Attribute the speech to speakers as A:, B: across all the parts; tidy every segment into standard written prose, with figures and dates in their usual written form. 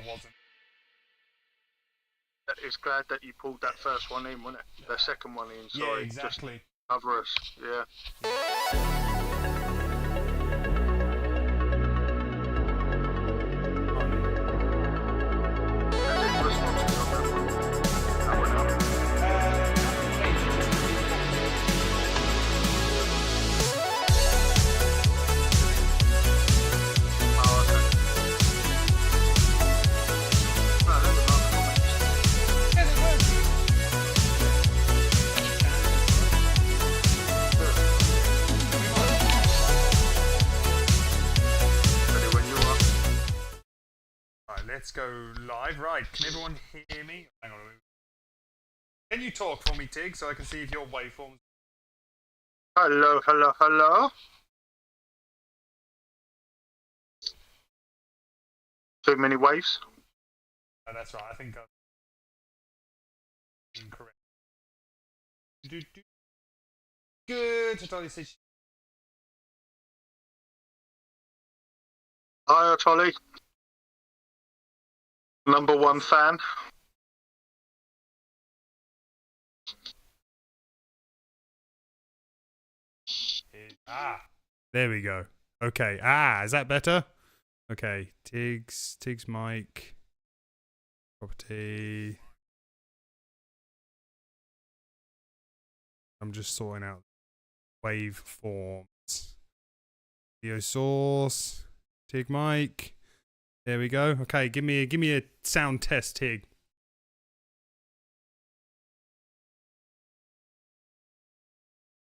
A: wasn't.
B: It's glad that you pulled that first one in, wasn't it? The second one in,
A: Yeah,
B: sorry.
A: exactly.
B: Just cover us, yeah.
A: Let's go live. Right, can everyone hear me? Hang on a minute. Can you talk for me, Tig, so I can see if your waveforms...
B: Hello, hello, hello. Too many waves?
A: Oh, that's right, I think I'm incorrect. Good to tell you.
B: Hi, Tolly. Number one fan.
A: There we go. Okay. Is that better? Okay. Tig's mic. Property. I'm just sorting out waveforms. Video source. Tig mic. There we go. Okay, give me a sound test, Tig.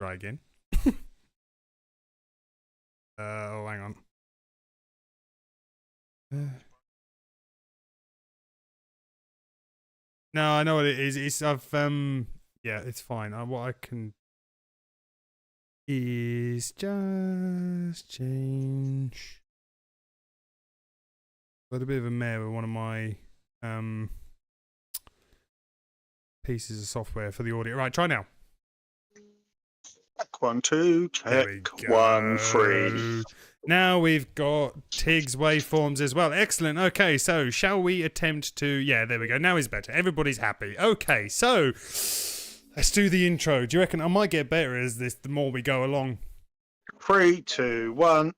A: Try again. Oh, hang on. No, I know what it is. It's yeah, it's fine. What I can is just change. Got a bit of a mare with one of my pieces of software for the audio. Right, try now.
B: Check 1, 2, check 1, 3.
A: Now we've got Tig's waveforms as well. Excellent. Okay, so shall we attempt to... Yeah, there we go. Now it's better. Everybody's happy. Okay, so let's do the intro. Do you reckon I might get better as this the more we go along?
B: 3, 2, 1.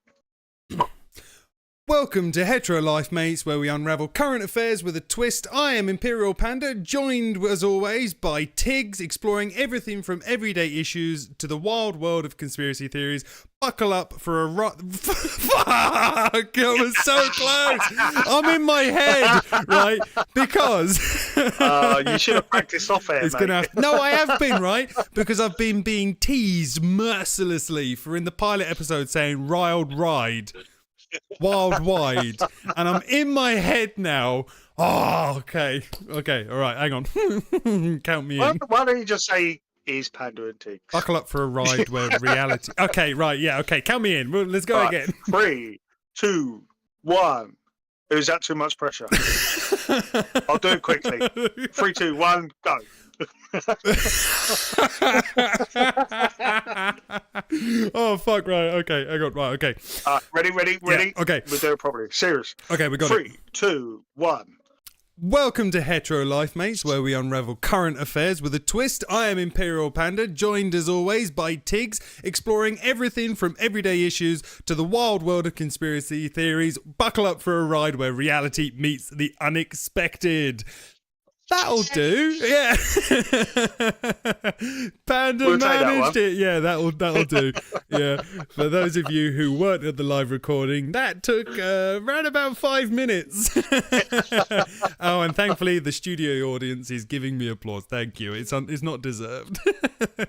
A: Welcome to Hetero Life Mates, where we unravel current affairs with a twist. I am Imperial Panda, joined as always by Tigs, exploring everything from everyday issues to the wild world of conspiracy theories. Buckle up for a Fuck! I was so close! I'm in my head, right? Because...
B: you should have practiced off air,
A: it's gonna No, I have been, right? Because I've been being teased mercilessly for in the pilot episode saying "riled ride." Wild wide, and I'm in my head now. Oh, okay, all right, hang on. Count me in.
B: Why don't you just say is Panda and Tig?
A: Buckle up for a ride where reality... Okay, right, yeah, okay, count me in. Let's go again.
B: 3, 2, 1. Is that too much pressure? I'll do it quickly. 3, 2, 1, go.
A: Oh fuck, right, okay, I got right, okay.
B: Ready?
A: Yeah, okay.
B: We'll do it properly. Serious.
A: Okay, we got
B: 3, 2, 1.
A: Welcome to Hetero Life Mates, where we unravel current affairs with a twist. I am Imperial Panda, joined as always by Tiggs, exploring everything from everyday issues to the wild world of conspiracy theories. Buckle up for a ride where reality meets the unexpected. That'll do, yeah. Panda managed it. Yeah, that'll do. Yeah. For those of you who weren't at the live recording, that took around about 5 minutes. Oh, and thankfully the studio audience is giving me applause. Thank you. It's not deserved.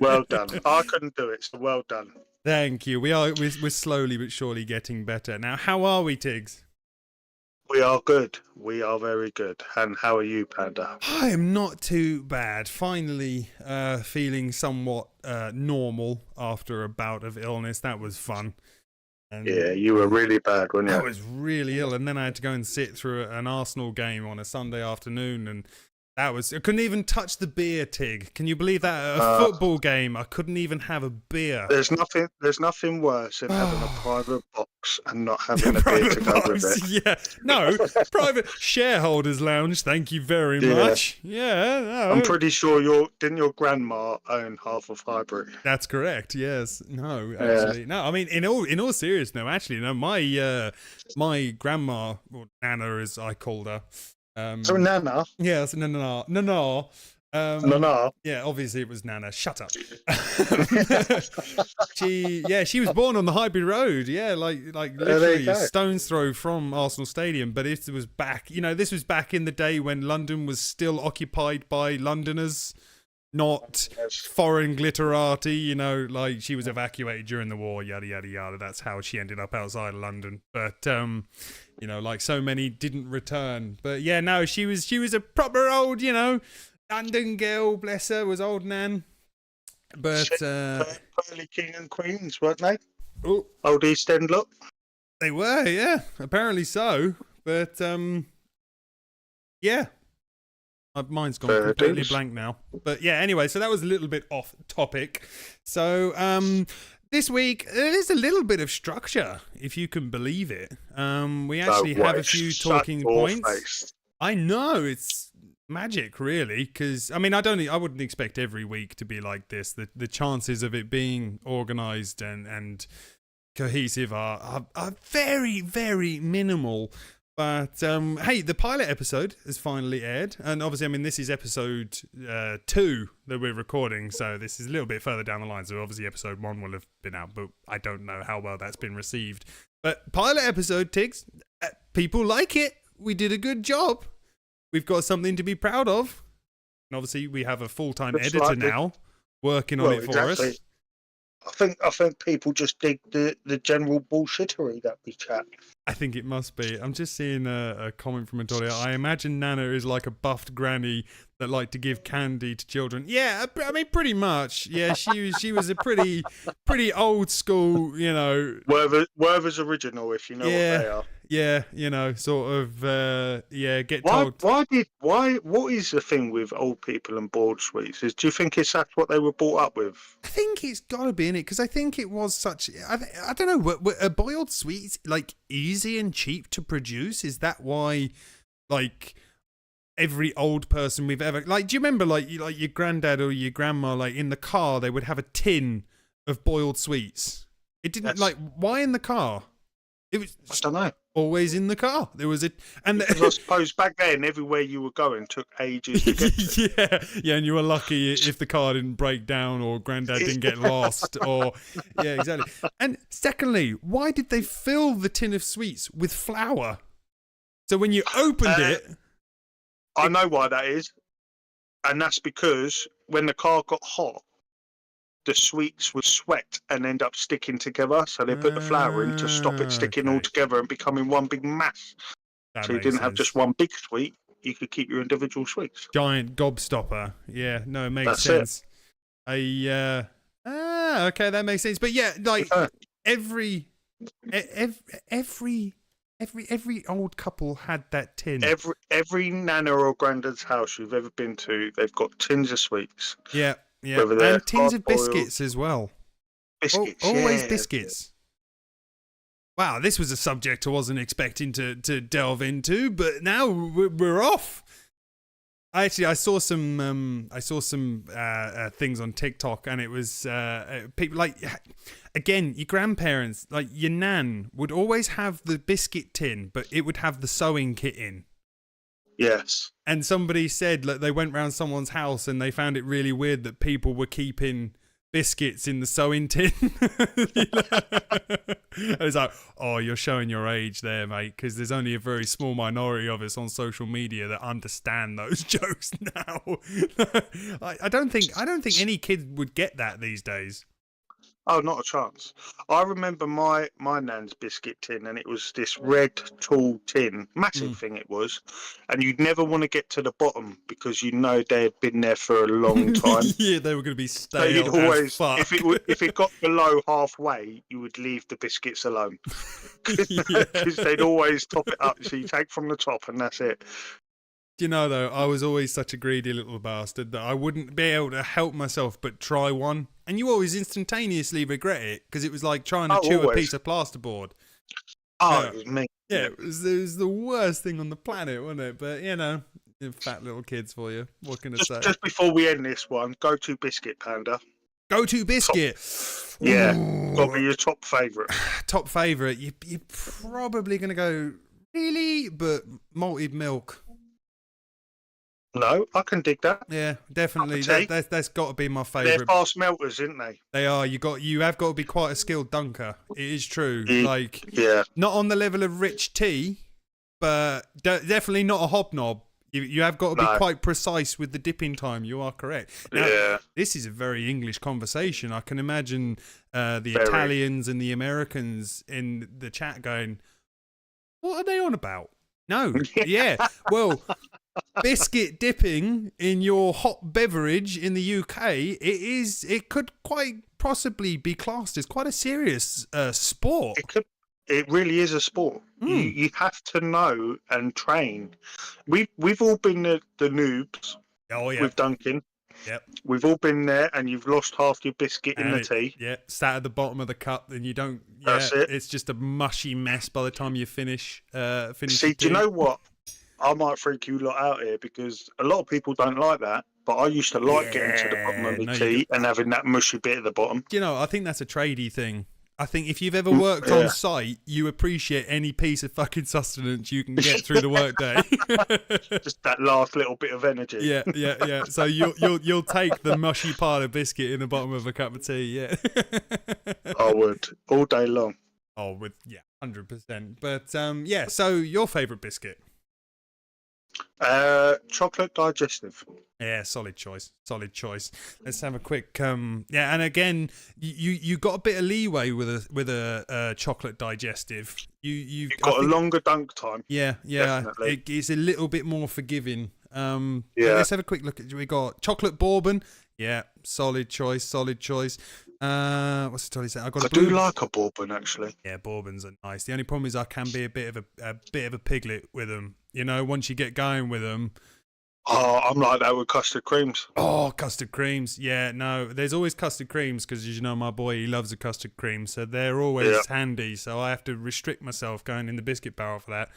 B: Well done. I couldn't do it, so well done.
A: Thank you. We're slowly but surely getting better. Now, how are we, Tiggs?
B: We are good. We are very good. And how are you, Panda?
A: I am not too bad. Finally feeling somewhat normal after a bout of illness. That was fun. And
B: yeah, you were really bad, weren't you?
A: I was really ill, and then I had to go and sit through an Arsenal game on a Sunday afternoon, and I couldn't even touch the beer, Tig. Can you believe that? At a football game, I couldn't even have a beer.
B: There's nothing worse than having a private box and not having a beer to go with it.
A: Yeah, no, private shareholders lounge. Thank you very much. Yeah, no.
B: I'm pretty sure didn't your grandma own half of Highbury?
A: That's correct. Yes. No, actually, no. I mean, in all seriousness, no. Actually, no. My grandma, or Nana, as I called her.
B: So Nana.
A: Yes, Nana.
B: Nana.
A: Yeah, obviously it was Nana. Shut up. She was born on the Highbury Road. Yeah, like literally a stone's throw from Arsenal Stadium. But it was back. This was back in the day when London was still occupied by Londoners, not foreign glitterati. Like she was evacuated during the war. Yada yada yada. That's how she ended up outside of London. But like so many didn't return. But yeah, no, she was a proper old, London girl, bless her, was old Nan. But
B: early king and queens, weren't they?
A: Oh,
B: old East End look.
A: They were, yeah, apparently so. But yeah, mine's gone completely blank now. But yeah, anyway, so that was a little bit off topic. So this week, there's a little bit of structure, if you can believe it. We actually have a few talking points. I know, it's magic, really, because, I mean, I wouldn't expect every week to be like this. The chances of it being organised and cohesive are very, very minimal. But, hey, the pilot episode has finally aired. And obviously, I mean, this is episode 2 that we're recording. So this is a little bit further down the line. So obviously episode 1 will have been out, but I don't know how well that's been received. But pilot episode, Tiggs, people like it. We did a good job. We've got something to be proud of. And obviously, we have a full-time editor now working on it for us.
B: I think people just dig the general bullshittery that we chat.
A: I think it must be. I'm just seeing a comment from Adolia. I imagine Nana is like a buffed granny that liked to give candy to children. Yeah, I mean, pretty much. Yeah, she was a pretty old school,
B: Werther's original, if you know what they are.
A: Yeah, sort of, get told.
B: What is the thing with old people and board suites? Do you think that's what they were brought up with?
A: I think it's got to be in it, because I think it was such, I don't know, were boiled sweets, like, easy and cheap to produce? Is that why, like, every old person we've ever, like, do you remember, like your granddad or your grandma, like, in the car, they would have a tin of boiled sweets? It didn't, like, why in the car? It was,
B: I don't know.
A: Always in the car. There was
B: I suppose back then, everywhere you were going took ages to get to.
A: Yeah, and you were lucky if the car didn't break down or Granddad didn't get lost, or yeah, exactly. And secondly, why did they fill the tin of sweets with flour? So when you opened it,
B: I know why that is, and that's because when the car got hot, the sweets would sweat and end up sticking together, so they put the flour in to stop it sticking all together and becoming one big mass. So you didn't have just one big sweet, you could keep your individual sweets.
A: Giant gobstopper. Yeah, no, it makes sense. Okay, that makes sense. But yeah, like every old couple had that tin.
B: Every nana or granddad's house you've ever been to, they've got tins of sweets.
A: Yeah. Yeah, and tins of biscuits as well.
B: Biscuits,
A: always biscuits. Wow, this was a subject I wasn't expecting to delve into, but now we're off. I saw some things on TikTok, and it was people like, again, your grandparents, like your nan would always have the biscuit tin, but it would have the sewing kit in.
B: Yes.
A: And somebody said that they went round someone's house and they found it really weird that people were keeping biscuits in the sewing tin. I was like, oh, you're showing your age there, mate, because there's only a very small minority of us on social media that understand those jokes now. I don't think any kid would get that these days.
B: Oh, not a chance. I remember my nan's biscuit tin, and it was this red, tall tin, massive thing it was, and you'd never want to get to the bottom because they had been there for a long time.
A: Yeah, they were going to be stale as fuck.
B: If it got below halfway, you would leave the biscuits alone because they'd always top it up. So you take from the top, and that's it.
A: Do you know, though, I was always such a greedy little bastard that I wouldn't be able to help myself but try one. And you always instantaneously regret it because it was like trying to chew a piece of plasterboard.
B: It was me.
A: Yeah, it was the worst thing on the planet, wasn't it? But, you know, fat little kids for you. What can I say?
B: Just before we end this one, go-to biscuit, Panda.
A: Go-to biscuit.
B: Yeah, got to be your top favourite.
A: Top favourite. You're probably going to go, really? But malted milk.
B: No, I can dig that.
A: Yeah, definitely. That's got to be my favourite.
B: They're fast melters, isn't they?
A: They are. You have got to be quite a skilled dunker. It is true.
B: Yeah.
A: Not on the level of rich tea, but definitely not a hobnob. You have got to be quite precise with the dipping time. You are correct. Now, this is a very English conversation. I can imagine the Italians and the Americans in the chat going, "What are they on about?" No. Yeah. Well, biscuit dipping in your hot beverage in the UK, it could quite possibly be classed as quite a serious sport.
B: It really is a sport. You have to know and train. We've all been the noobs with dunking.
A: Yep.
B: We've all been there, and you've lost half your biscuit in the tea.
A: Yeah, sat at the bottom of the cup, and you don't.
B: That's it.
A: It's just a mushy mess by the time you finish.
B: See, do you know what? I might freak you lot out here because a lot of people don't like that, but I used to like getting to the bottom of the tea and having that mushy bit at the bottom.
A: You know, I think that's a tradie thing. I think if you've ever worked on site, you appreciate any piece of fucking sustenance you can get through the workday.
B: Just that last little bit of energy.
A: Yeah. So you'll take the mushy part of biscuit in the bottom of a cup of tea. Yeah.
B: I would all day long.
A: Oh, 100%. But So your favourite biscuit?
B: Chocolate digestive.
A: Yeah, solid choice. Let's have a quick and again, you got a bit of leeway with a chocolate digestive. You've got
B: a longer dunk time.
A: Yeah, it's a little bit more forgiving. Let's have a quick look at. We got chocolate bourbon. Yeah, solid choice. What's the toddy say? I
B: do like a bourbon actually.
A: Yeah, bourbons are nice. The only problem is I can be a bit of a piglet with them. You know, once you get going with them.
B: Oh, I'm like that with custard creams.
A: Oh, custard creams. Yeah, no, there's always custard creams because, as you know, my boy, he loves a custard cream. So they're always handy. So I have to restrict myself going in the biscuit barrel for that.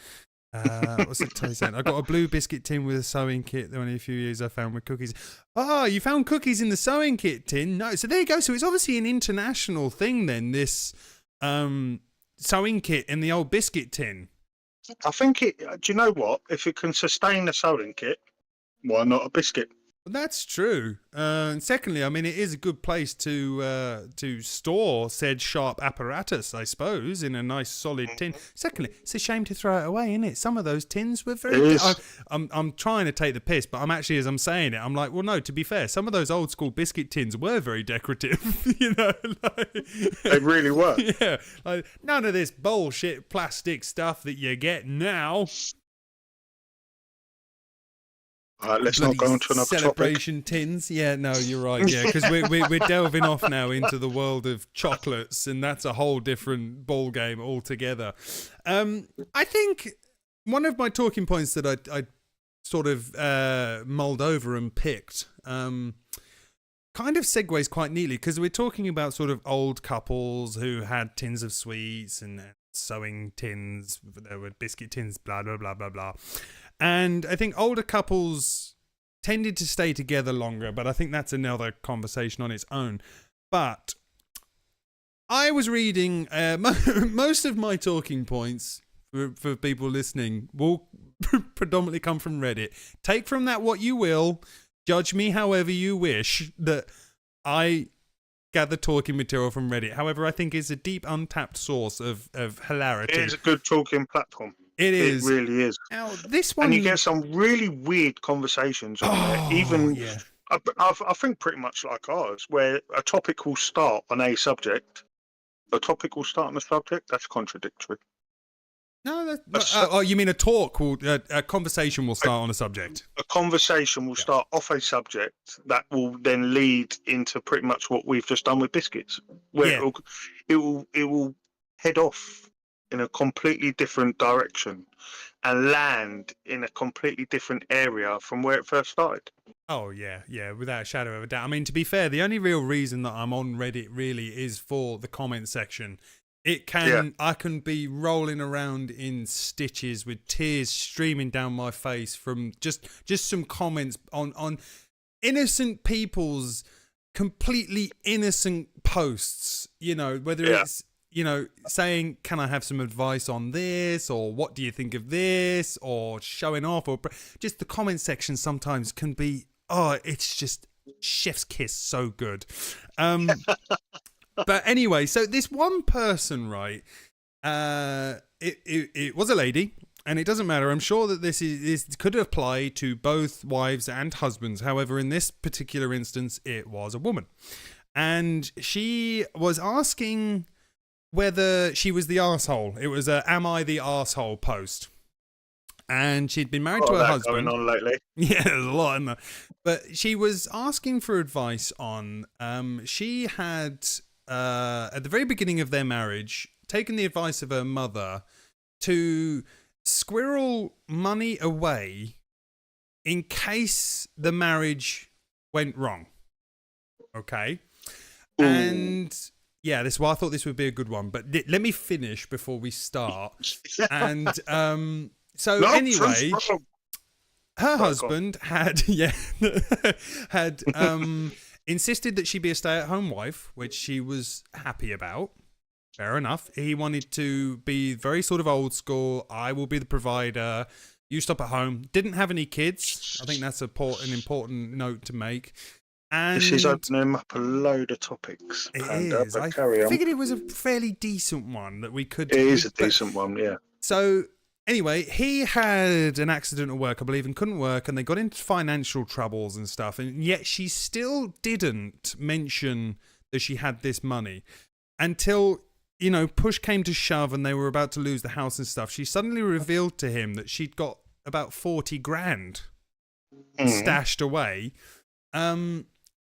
A: What's it saying? I got a blue biscuit tin with a sewing kit. The only few years I found with cookies. Oh, you found cookies in the sewing kit tin? No. So there you go. So it's obviously an international thing then, this sewing kit in the old biscuit tin.
B: I think do you know what? If it can sustain the sewing kit, why not a biscuit?
A: That's true. And secondly, I mean, it is a good place to store said sharp apparatus, I suppose, in a nice solid tin. Secondly, it's a shame to throw it away, isn't it? Some of those tins were very good. I'm trying to take the piss, but as I'm saying it, I'm like, well, no, to be fair, some of those old school biscuit tins were very decorative, you know.
B: They really were.
A: Yeah, like, none of this bullshit plastic stuff that you get now.
B: Let's not go on to another
A: celebration
B: topic.
A: Tins. Yeah, no, you're right. Yeah, because we're delving off now into the world of chocolates, and that's a whole different ball game altogether. I think one of my talking points that I sort of mulled over and picked kind of segues quite neatly because we're talking about sort of old couples who had tins of sweets and sewing tins. There were biscuit tins, blah blah blah blah blah. And I think older couples tended to stay together longer, but I think that's another conversation on its own. But I was reading, most of my talking points for people listening will predominantly come from Reddit. Take from that what you will, judge me however you wish, that I gather talking material from Reddit. However, I think it's a deep, untapped source of hilarity.
B: It is a good talking platform.
A: It is.
B: It really is.
A: Now, this one...
B: And you get some really weird conversations on there. Even, I think pretty much like ours, where a topic will start on a subject. A topic will start on a subject? That's contradictory.
A: No, you mean a conversation will start on a subject?
B: A conversation will start off a subject that will then lead into pretty much what we've just done with biscuits. Where it will head off in a completely different direction, and land in a completely different area from where it first started.
A: Oh, yeah, without a shadow of a doubt. I mean, to be fair, the only real reason that I'm on Reddit really is for the comment section. I can be rolling around in stitches with tears streaming down my face from just some comments on innocent people's completely innocent posts, whether it's, saying, can I have some advice on this, or what do you think of this, or showing off, or just the comment section sometimes can be, it's just chef's kiss, so good. But anyway, so this one person, right, it was a lady, and it doesn't matter. I'm sure that this could apply to both wives and husbands. However, in this particular instance, it was a woman. And she was asking whether she was the arsehole. It was a "Am I the arsehole" post. And she'd been married to her husband.
B: Going on lately.
A: Yeah, there's a lot in there. But she was asking for advice on, she had, at the very beginning of their marriage, taken the advice of her mother to squirrel money away in case the marriage went wrong. Okay? Ooh. And yeah, I thought this would be a good one, but let me finish before we start. And anyway, her husband had insisted that she be a stay-at-home wife, which she was happy about. Fair enough. He wanted to be very sort of old school. I will be the provider. You stop at home. Didn't have any kids. I think that's an important note to make. And
B: this is opening up a load of topics. Panda,
A: it is. I figured it was a fairly decent one that we could.
B: It is a decent one, yeah.
A: So anyway, he had an accident at work, I believe, and couldn't work, and they got into financial troubles and stuff. And yet she still didn't mention that she had this money until, push came to shove and they were about to lose the house and stuff. She suddenly revealed to him that she'd got about 40 grand stashed away.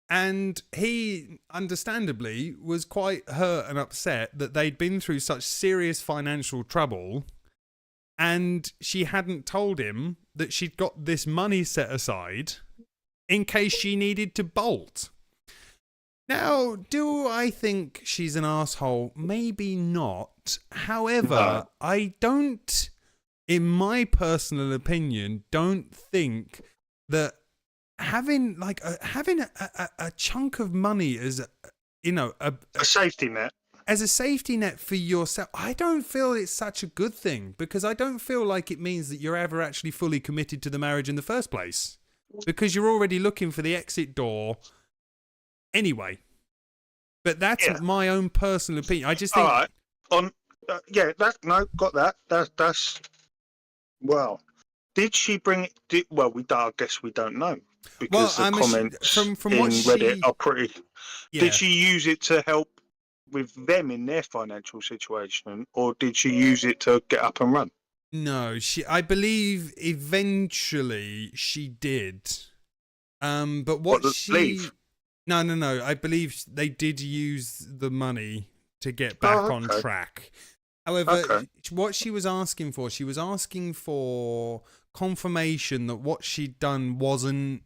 A: And he, understandably, was quite hurt and upset that they'd been through such serious financial trouble and she hadn't told him that she'd got this money set aside in case she needed to bolt. Now, do I think she's an arsehole? Maybe not. However, I don't, in my personal opinion, don't think that having a chunk of money as a
B: safety net,
A: as a safety net for yourself, I don't feel it's such a good thing, because I don't feel like it means that you're ever actually fully committed to the marriage in the first place, because you're already looking for the exit door anyway. But that's my own personal opinion. I just think.
B: All right. Got that. That's well. Did she bring it? I guess we don't know, because the comments from in Reddit are pretty. Yeah. Did she use it to help with them in their financial situation, or did she use it to get up and run?
A: No, I believe eventually she did. But leave? No. I believe they did use the money to get back on track. However, what she was asking for confirmation that what she'd done wasn't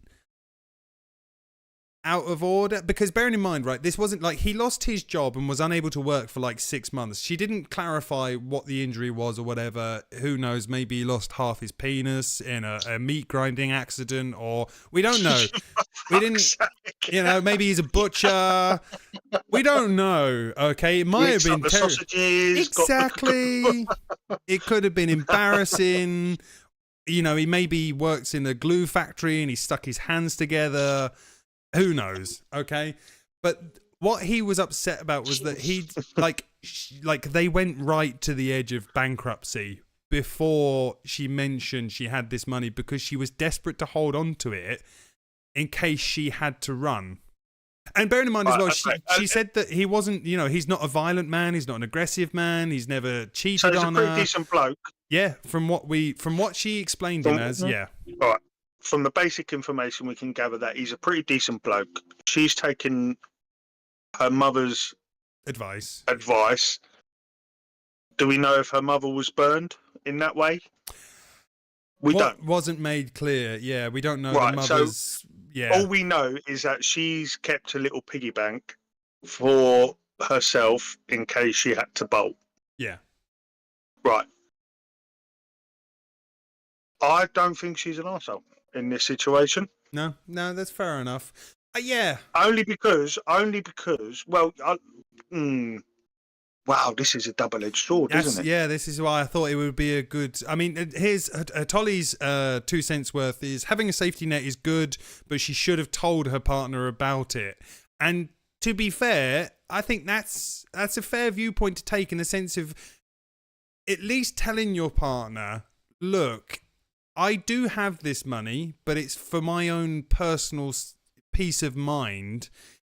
A: out of order, because bearing in mind, right, this wasn't like he lost his job and was unable to work for like 6 months. She didn't clarify what the injury was or whatever. Who knows? Maybe he lost half his penis in a meat grinding accident, or we don't know. We didn't, maybe he's a butcher. We don't know. Okay, it might have been
B: sausages.
A: Exactly. It could have been embarrassing. He maybe works in a glue factory and he stuck his hands together. Who knows? Okay. But what he was upset about was that he they went right to the edge of bankruptcy before she mentioned she had this money, because she was desperate to hold on to it in case she had to run. And bearing in mind as well, she said that he wasn't, he's not a violent man, he's not an aggressive man, he's never cheated on her.
B: So he's a pretty decent bloke.
A: Yeah, from what she explained him as, yeah.
B: All right. From the basic information we can gather that he's a pretty decent bloke. She's taken her mother's advice. Do we know if her mother was burned in that way? We don't.
A: Wasn't made clear. Yeah, we don't know
B: Right,
A: the mother's. Yeah.
B: All we know is that she's kept a little piggy bank for herself in case she had to bolt.
A: Yeah.
B: Right. I don't think she's an arsehole in this situation.
A: No, that's fair enough. Yeah.
B: Only because, well, wow, this is a double-edged sword, isn't it?
A: Yeah, this is why I thought it would be a good. I mean, here's Tolly's 2 cents worth is having a safety net is good, but she should have told her partner about it. And to be fair, I think that's a fair viewpoint to take in the sense of at least telling your partner, look, I do have this money, but it's for my own personal peace of mind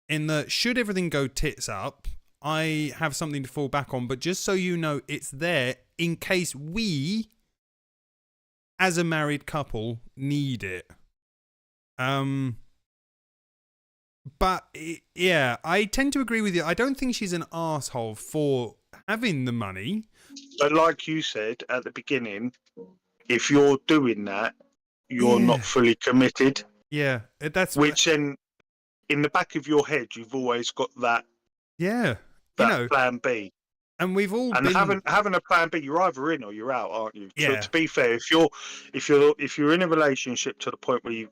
A: in that should everything go tits up, I have something to fall back on, but just so you know, it's there in case we, as a married couple, need it. But yeah, I tend to agree with you. I don't think she's an arsehole for having the money.
B: But like you said at the beginning, if you're doing that, you're not fully committed.
A: Yeah, that's
B: which then, in the back of your head, you've always got that.
A: Yeah,
B: that plan B.
A: And we've all
B: been having a plan B. You're either in or you're out, aren't you?
A: Yeah.
B: So to be fair, if you're in a relationship to the point where you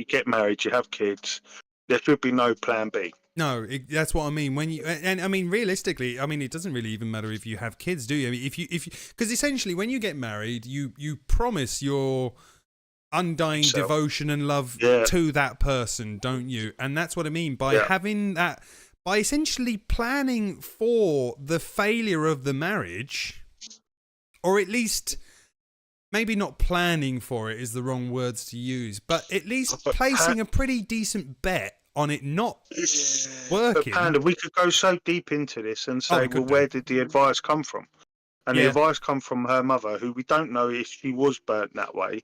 B: get married, you have kids, there should be no plan B.
A: No, that's what I mean. When you and I mean realistically, I mean it doesn't really even matter if you have kids, do you? I mean, if you because essentially when you get married, you promise your undying devotion and love to that person, don't you? And that's what I mean by having that, by essentially planning for the failure of the marriage, or at least maybe not planning for it is the wrong words to use, but at least placing a pretty decent bet on it not working.
B: But Panda, we could go so deep into this and say, well, where did the advice come from? And the advice come from her mother, who we don't know if she was burnt that way.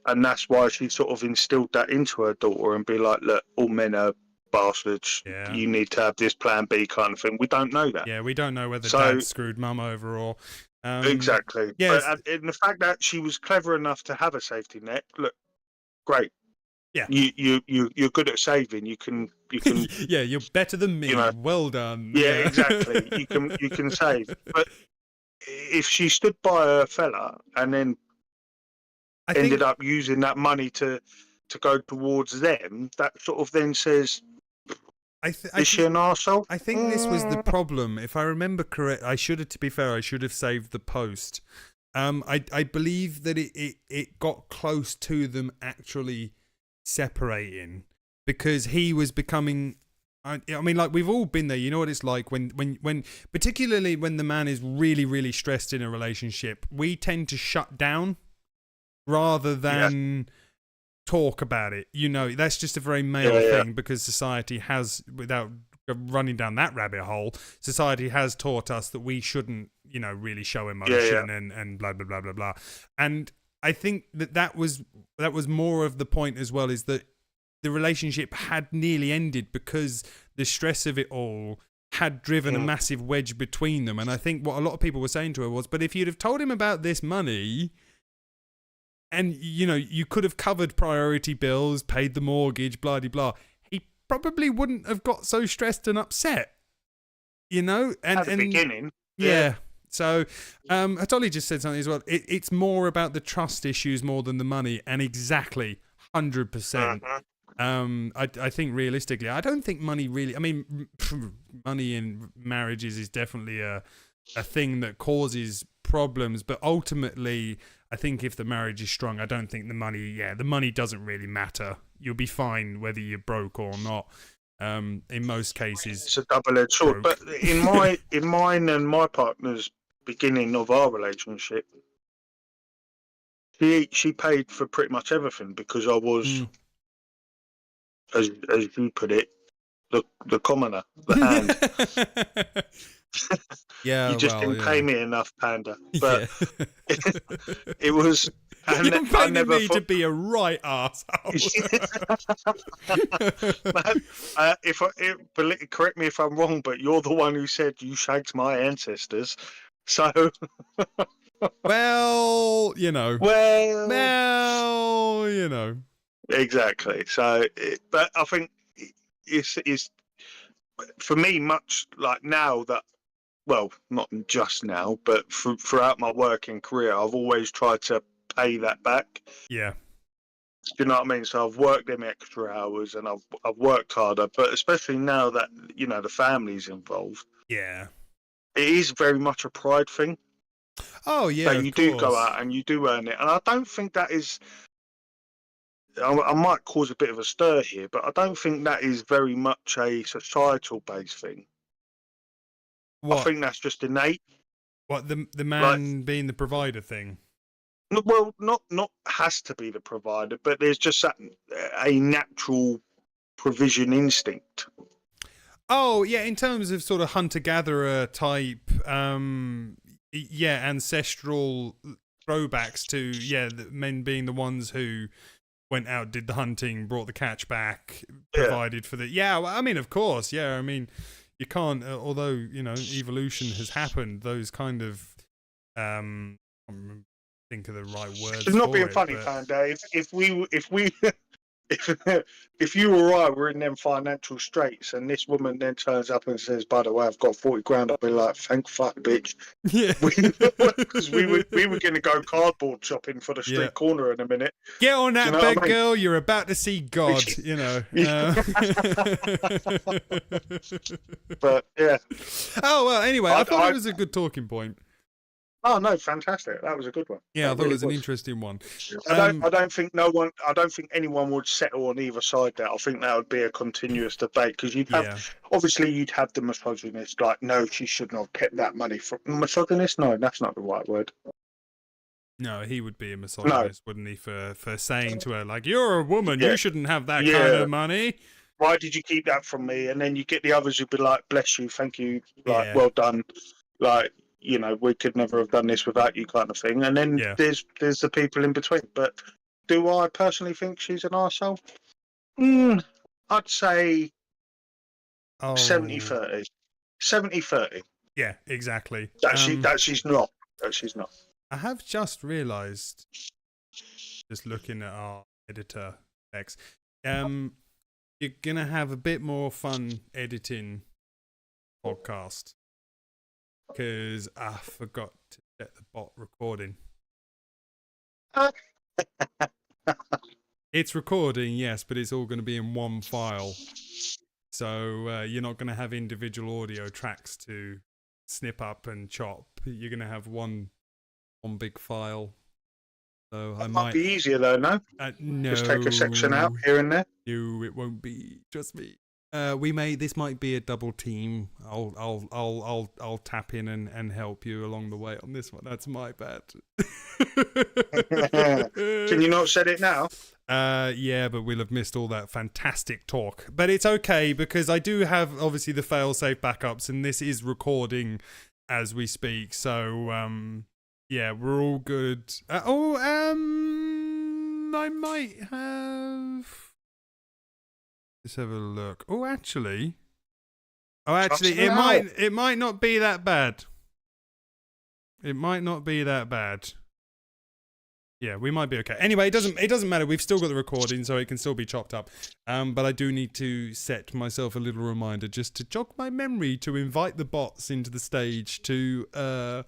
B: And that's why she sort of instilled that into her daughter and be like, look, all men are bastards. Yeah. You need to have this plan B kind of thing. We don't know that.
A: Yeah, we don't know whether dad screwed mum over or...
B: exactly.
A: Yes.
B: But in the fact that she was clever enough to have a safety net, look, great.
A: Yeah,
B: you're good at saving. You can.
A: Yeah, you're better than me. Well done.
B: Yeah, exactly. You can save. But if she stood by her fella and then ended up using that money to go towards them, that sort of then says, is she an arsehole?
A: I think this was the problem. If I remember correct, I should have saved the post. I believe that it got close to them actually separating because he was becoming I mean, like, we've all been there. You know what it's like when particularly when the man is really, really stressed in a relationship, we tend to shut down rather than talk about it. You know, that's just a very male thing because society has, without running down that rabbit hole, society has taught us that we shouldn't, you know, really show emotion and blah, blah, blah, blah, blah. And I think that was more of the point as well, is that the relationship had nearly ended because the stress of it all had driven a massive wedge between them. And I think what a lot of people were saying to her was, but if you'd have told him about this money and, you know, you could have covered priority bills, paid the mortgage, blah, blah, blah, he probably wouldn't have got so stressed and upset, you know? And,
B: at the beginning.
A: Yeah. So, Hatoli just said something as well. It's more about the trust issues more than the money, and exactly 100%. I think realistically, I don't think money really. I mean, money in marriages is definitely a thing that causes problems, but ultimately, I think if the marriage is strong, I don't think the money doesn't really matter. You'll be fine whether you're broke or not. In most cases,
B: it's a double-edged sword. But in mine and my partner's beginning of our relationship, she paid for pretty much everything because I was, as you put it, the commoner, the hand.
A: Yeah,
B: you just didn't pay me enough, Panda. But it was.
A: You're paying me to be a right arsehole.
B: Correct me if I'm wrong, but you're the one who said you shagged my ancestors. So
A: Well, you know. Well, you know.
B: Exactly. So, but I think it's for me much like now that, well, not just now, but throughout my working career, I've always tried to pay that back.
A: Yeah.
B: Do you know what I mean? So I've worked them extra hours and I've worked harder, but especially now that, you know, the family's involved,
A: Yeah.
B: it is very much a pride thing.
A: Oh, yeah,
B: So
A: of
B: you do go
A: course.
B: out and you do earn it. And I don't think that is, I might cause a bit of a stir here, but I don't think that is very much a societal based thing. I
A: What?
B: think that's just innate.
A: What, the
B: Like,
A: man being the provider thing?
B: well, not has to be the provider, but there's just a natural provision instinct.
A: Oh, yeah, in terms of sort of hunter-gatherer type, yeah, ancestral throwbacks to, yeah, the men being the ones who went out, did the hunting, brought the catch back, provided for the... Yeah, well, I mean, of course, yeah, I mean, you can't, although, you know, evolution has happened, those kind of, I can't think of the right words
B: It's not
A: for
B: being
A: it,
B: funny,
A: but...
B: Panda. If you or I were in them financial straits and this woman then turns up and says, "By the way, I've got 40 grand," I'd be like, "Thank fuck, bitch."
A: Yeah.
B: Because we were going to go cardboard shopping for the street corner in a minute.
A: Get on that bed,
B: I mean?
A: girl. You're about to see God, you know.
B: But, yeah.
A: Oh, well, anyway, I thought it was a good talking point.
B: Oh, no, fantastic. That was a good one.
A: Yeah, I thought it was an interesting one.
B: I don't think anyone would settle on either side there. I think that would be a continuous debate because you'd have the misogynist, like, no, she shouldn't have kept that money from misogynist. No, that's not the right word.
A: No, he would be a misogynist, wouldn't he, for saying to her, like, you're a woman, you shouldn't have that kind of money.
B: Why did you keep that from me? And then you get the others who'd be like, bless you, thank you, like, well done, like, you know, we could never have done this without you, kind of thing. And then there's the people in between. But do I personally think she's an arsehole? I'd say 70-30. 70-30.
A: Yeah, exactly.
B: That she's not. That she's not.
A: I have just realised, just looking at our editor X, you're gonna have a bit more fun editing podcast. Because I forgot to set the bot recording. It's recording, yes, but it's all going to be in one file. So you're not going to have individual audio tracks to snip up and chop. You're going to have one big file. So I might
B: be easier though, no?
A: No.
B: Just take a section out here and there.
A: No, it won't be. Trust me. This might be a double team. I'll tap in and help you along the way on this one. That's my bad.
B: Can you not set it now?
A: Yeah, but we'll have missed all that fantastic talk. But it's okay because I do have obviously the fail-safe backups, and this is recording as we speak. So yeah, we're all good. I might have. Let's have a look. Oh, actually, it might not be that bad. It might not be that bad. Yeah, we might be okay. Anyway, it doesn't matter. We've still got the recording, so it can still be chopped up. But I do need to set myself a little reminder just to jog my memory to invite the bots into the stage to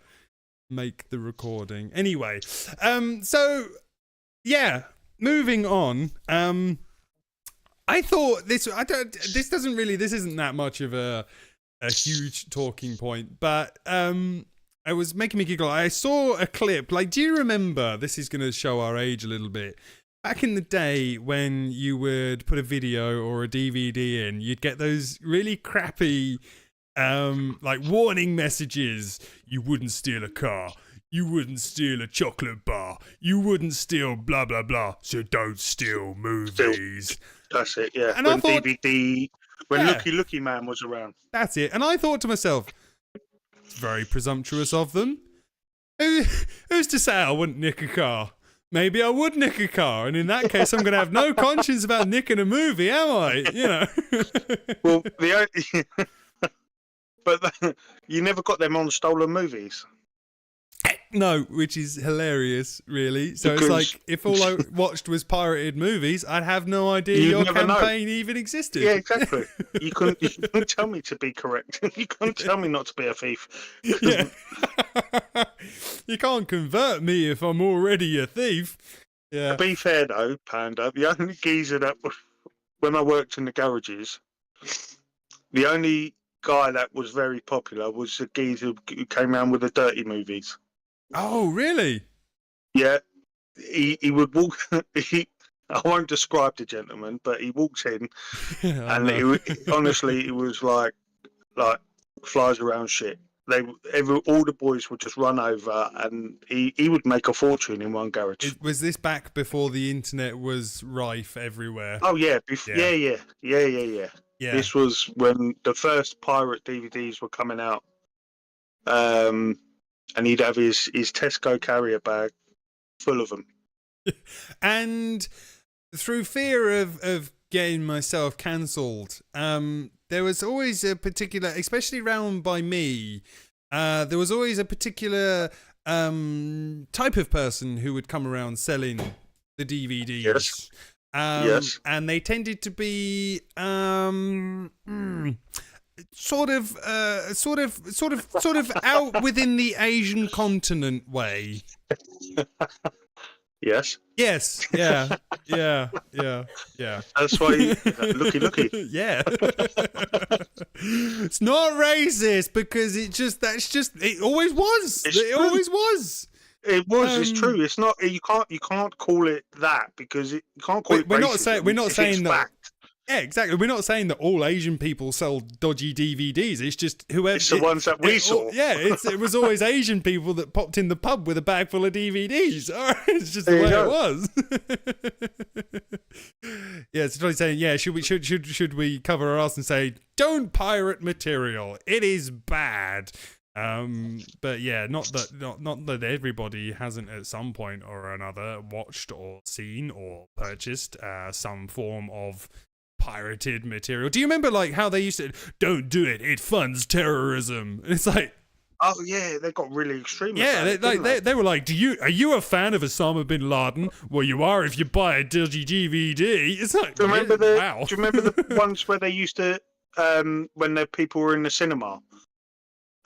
A: make the recording. Anyway, so yeah, moving on. I thought this isn't that much of a huge talking point, but it was making me giggle. I saw a clip. Like, do you remember? This is going to show our age a little bit. Back in the day, when you would put a video or a DVD in, you'd get those really crappy, like warning messages. You wouldn't steal a car. You wouldn't steal a chocolate bar. You wouldn't steal blah blah blah. So don't steal movies.
B: That's it, yeah.
A: And
B: when
A: I thought,
B: DVD, when Lucky Man was around.
A: That's it. And I thought to myself, it's very presumptuous of them. Who's to say I wouldn't nick a car? Maybe I would nick a car, and in that case, I'm going to have no conscience about nicking a movie, am I? You know.
B: Well, but you never got them on stolen movies.
A: No, which is hilarious, really. So
B: Because-
A: it's like, if all I watched was pirated movies, I'd have no idea
B: You'd
A: your
B: never know.
A: campaign even existed.
B: Yeah, exactly. You couldn't tell me to be correct. You couldn't tell me not to be a thief.
A: Yeah. You can't convert me if I'm already a thief. Yeah.
B: To be fair, though, Panda, the only geezer that was, when I worked in the garages, the only guy that was very popular was the geezer who came around with the dirty movies.
A: Oh, really?
B: Yeah, he would walk. I won't describe the gentleman, but he walks in, and honestly, it was like flies around shit. All the boys would just run over, and he would make a fortune in one garage.
A: Was this back before the internet was rife everywhere?
B: Oh yeah,
A: Yeah.
B: yeah. This was when the first pirate DVDs were coming out. And he'd have his Tesco carrier bag full of them.
A: And through fear of getting myself cancelled, there was always a particular, especially round by me, there was always a particular type of person who would come around selling the DVDs.
B: Yes.
A: Yes. And they tended to be sort of out within the Asian continent way.
B: Yes.
A: Yes. Yeah.
B: That's why. Looky.
A: Yeah. It's not racist because it always was. It always was.
B: It was. It's true. It's not. You can't call it that because you can't call it.
A: We're
B: racism.
A: not saying that.
B: Fact.
A: Yeah, exactly. We're not saying that all Asian people sell dodgy DVDs. It's just whoever.
B: It's the ones that we saw.
A: Yeah, it was always Asian people that popped in the pub with a bag full of DVDs. It's just the way it was. Yeah, so Johnny's saying, yeah, should we cover our ass and say, don't pirate material. It is bad. But yeah, not that everybody hasn't at some point or another watched or seen or purchased some form of pirated material. Do you remember like how they used to, don't do it, it funds terrorism? And it's like,
B: oh yeah, they got really extreme.
A: Yeah, they were like, are you a fan of Osama bin Laden? Well, you are if you buy a dodgy DVD. It's like,
B: do you remember
A: wow.
B: Do you remember the ones where they used to when the people were in the cinema?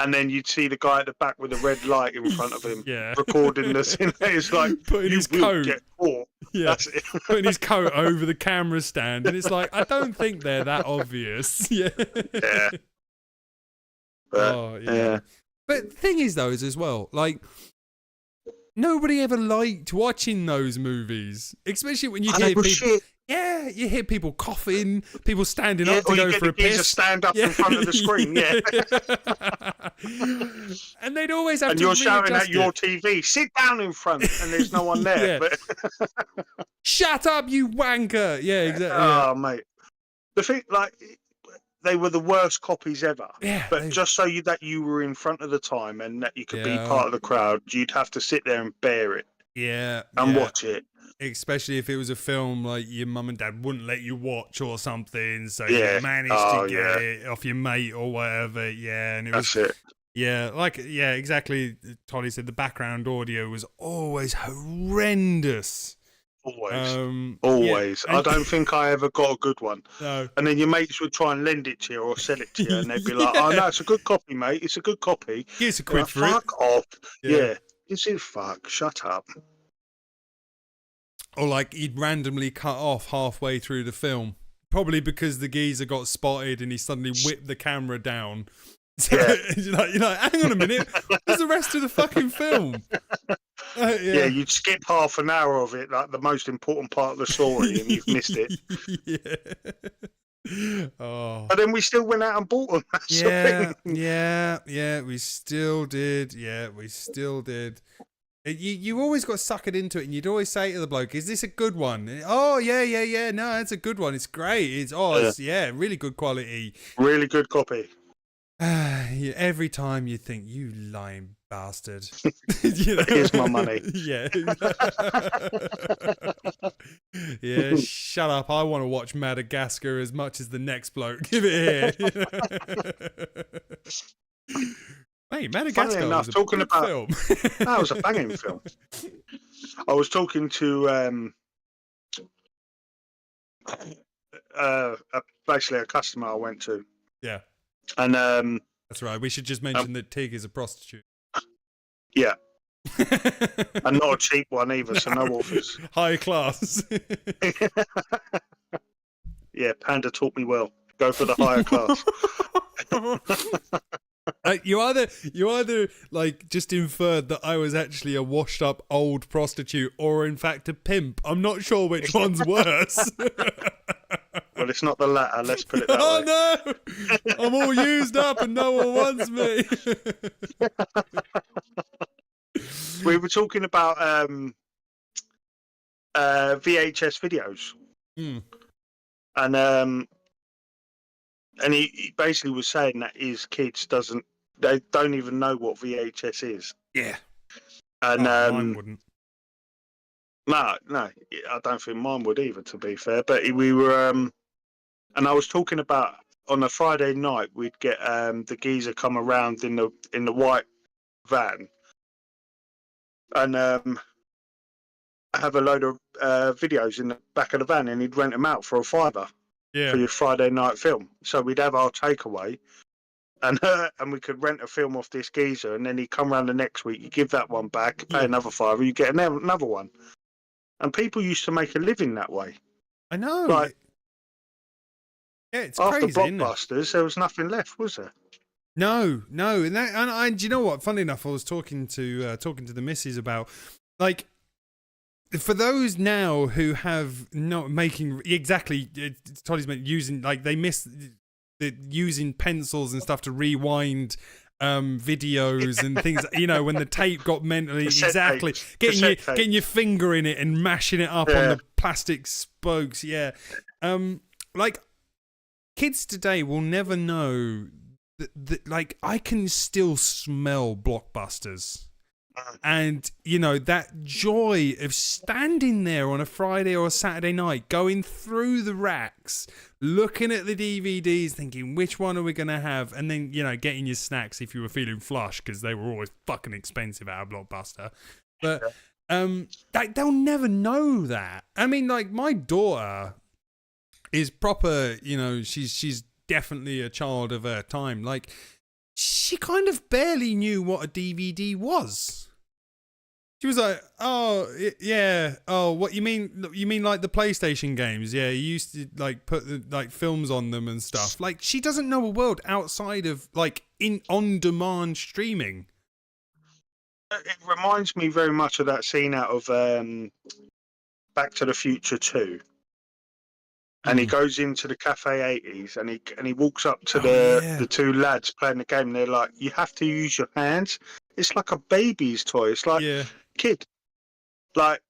B: And then you'd see the guy at the back with a red light in front of him, recording the cinema. It's like,
A: putting his coat,
B: get caught.
A: Yeah,
B: that's it.
A: Putting his coat over the camera stand, and it's like, I don't think they're that obvious. Yeah.
B: Yeah. But, yeah.
A: But the thing is, though, is as well, like, nobody ever liked watching those movies, especially when you hear people.
B: Shit.
A: Yeah, you hear people coughing, people standing up to go for a piss.
B: Stand up in front of the screen,
A: And they'd always have
B: and
A: to
B: you're shouting
A: readjust
B: at your TV, sit down in front, and there's no one there. But
A: shut up, you wanker! Yeah, exactly.
B: Oh, mate. The thing, like, they were the worst copies ever.
A: Yeah.
B: But just so that you were in front of the time and that you could be part of the crowd, you'd have to sit there and bear it.
A: Yeah.
B: And watch it.
A: Especially if it was a film like your mum and dad wouldn't let you watch or something, so you managed to get it off your mate or whatever. Yeah, and
B: That's it.
A: Yeah, exactly. Tolly said the background audio was always horrendous.
B: Always. I don't think I ever got a good one.
A: No.
B: And then your mates would try and lend it to you or sell it to you, and they'd be like, "Oh no, it's a good copy, mate. It's a good copy.
A: Here's a quid for
B: it." Fuck off.
A: Yeah.
B: You see, fuck. Shut up.
A: Or like he'd randomly cut off halfway through the film, probably because the geezer got spotted and he suddenly whipped the camera down. So you're like, hang on a minute, where's the rest of the fucking film?
B: Yeah, you'd skip half an hour of it, like the most important part of the story, and you've missed it.
A: Oh.
B: But then we still went out and bought them.
A: Yeah, we still did. Yeah, we still did. You always got suckered into it, and you'd always say to the bloke, "Is this a good one?" Oh, yeah. No, it's a good one. It's great. It's really good quality.
B: Really good copy.
A: Every time you think, you lying bastard.
B: Here's my money.
A: Yeah. Yeah, shut up. I want to watch Madagascar as much as the next bloke. Give it here. Hey,
B: Funny
A: Madagascar
B: enough,
A: was a
B: talking
A: good
B: about
A: film.
B: that was a banging film. I was talking to basically a customer I went to,
A: Yeah,
B: and
A: that's right. We should just mention that Tig is a prostitute.
B: yeah, and not a cheap one either, so no offers.
A: High class.
B: Yeah, Panda taught me well. Go for the higher class.
A: You either like just inferred that I was actually a washed up old prostitute, or in fact a pimp. I'm not sure which one's worse.
B: Well, it's not the latter. Let's put it that way.
A: Oh no! I'm all used up and no one wants me.
B: We were talking about VHS videos, and he basically was saying that his kids they don't even know what VHS is.
A: Yeah,
B: and
A: mine wouldn't.
B: No, I don't think mine would either. To be fair, but we were and I was talking about on a Friday night we'd get the geezer come around in the white van and have a load of videos in the back of the van, and he'd rent them out for $5 for your Friday night film. So we'd have our takeaway, and we could rent a film off this geezer, and then he'd come around the next week, you give that one back, pay another $5, you get another one. And people used to make a living that way.
A: I know.
B: Like,
A: yeah, it's
B: after
A: crazy.
B: Blockbusters, there was nothing left, was there?
A: No, and do you know what? Funny enough, I was talking to the missus about, like, for those now who have not making exactly, Toddy's meant using, like, they miss using pencils and stuff to rewind videos and things, when the tape got mentally getting your finger in it and mashing it up on the plastic spokes. Like, kids today will never know that like, I can still smell Blockbusters. And, that joy of standing there on a Friday or a Saturday night, going through the racks, looking at the DVDs, thinking, which one are we going to have? And then, getting your snacks if you were feeling flush, because they were always fucking expensive at a Blockbuster. But they'll never know that. I mean, like, my daughter is proper, she's definitely a child of her time. Like, she kind of barely knew what a DVD was. She was like, "Oh, yeah. Oh, what you mean? You mean like the PlayStation games? Yeah, you used to like put like films on them and stuff. Like, she doesn't know a world outside of like on-demand streaming."
B: It reminds me very much of that scene out of Back to the Future 2. And he goes into the Cafe 80s and he walks up to the two lads playing the game, and they're like, "You have to use your hands." It's like a baby's toy. It's like, kid. Like,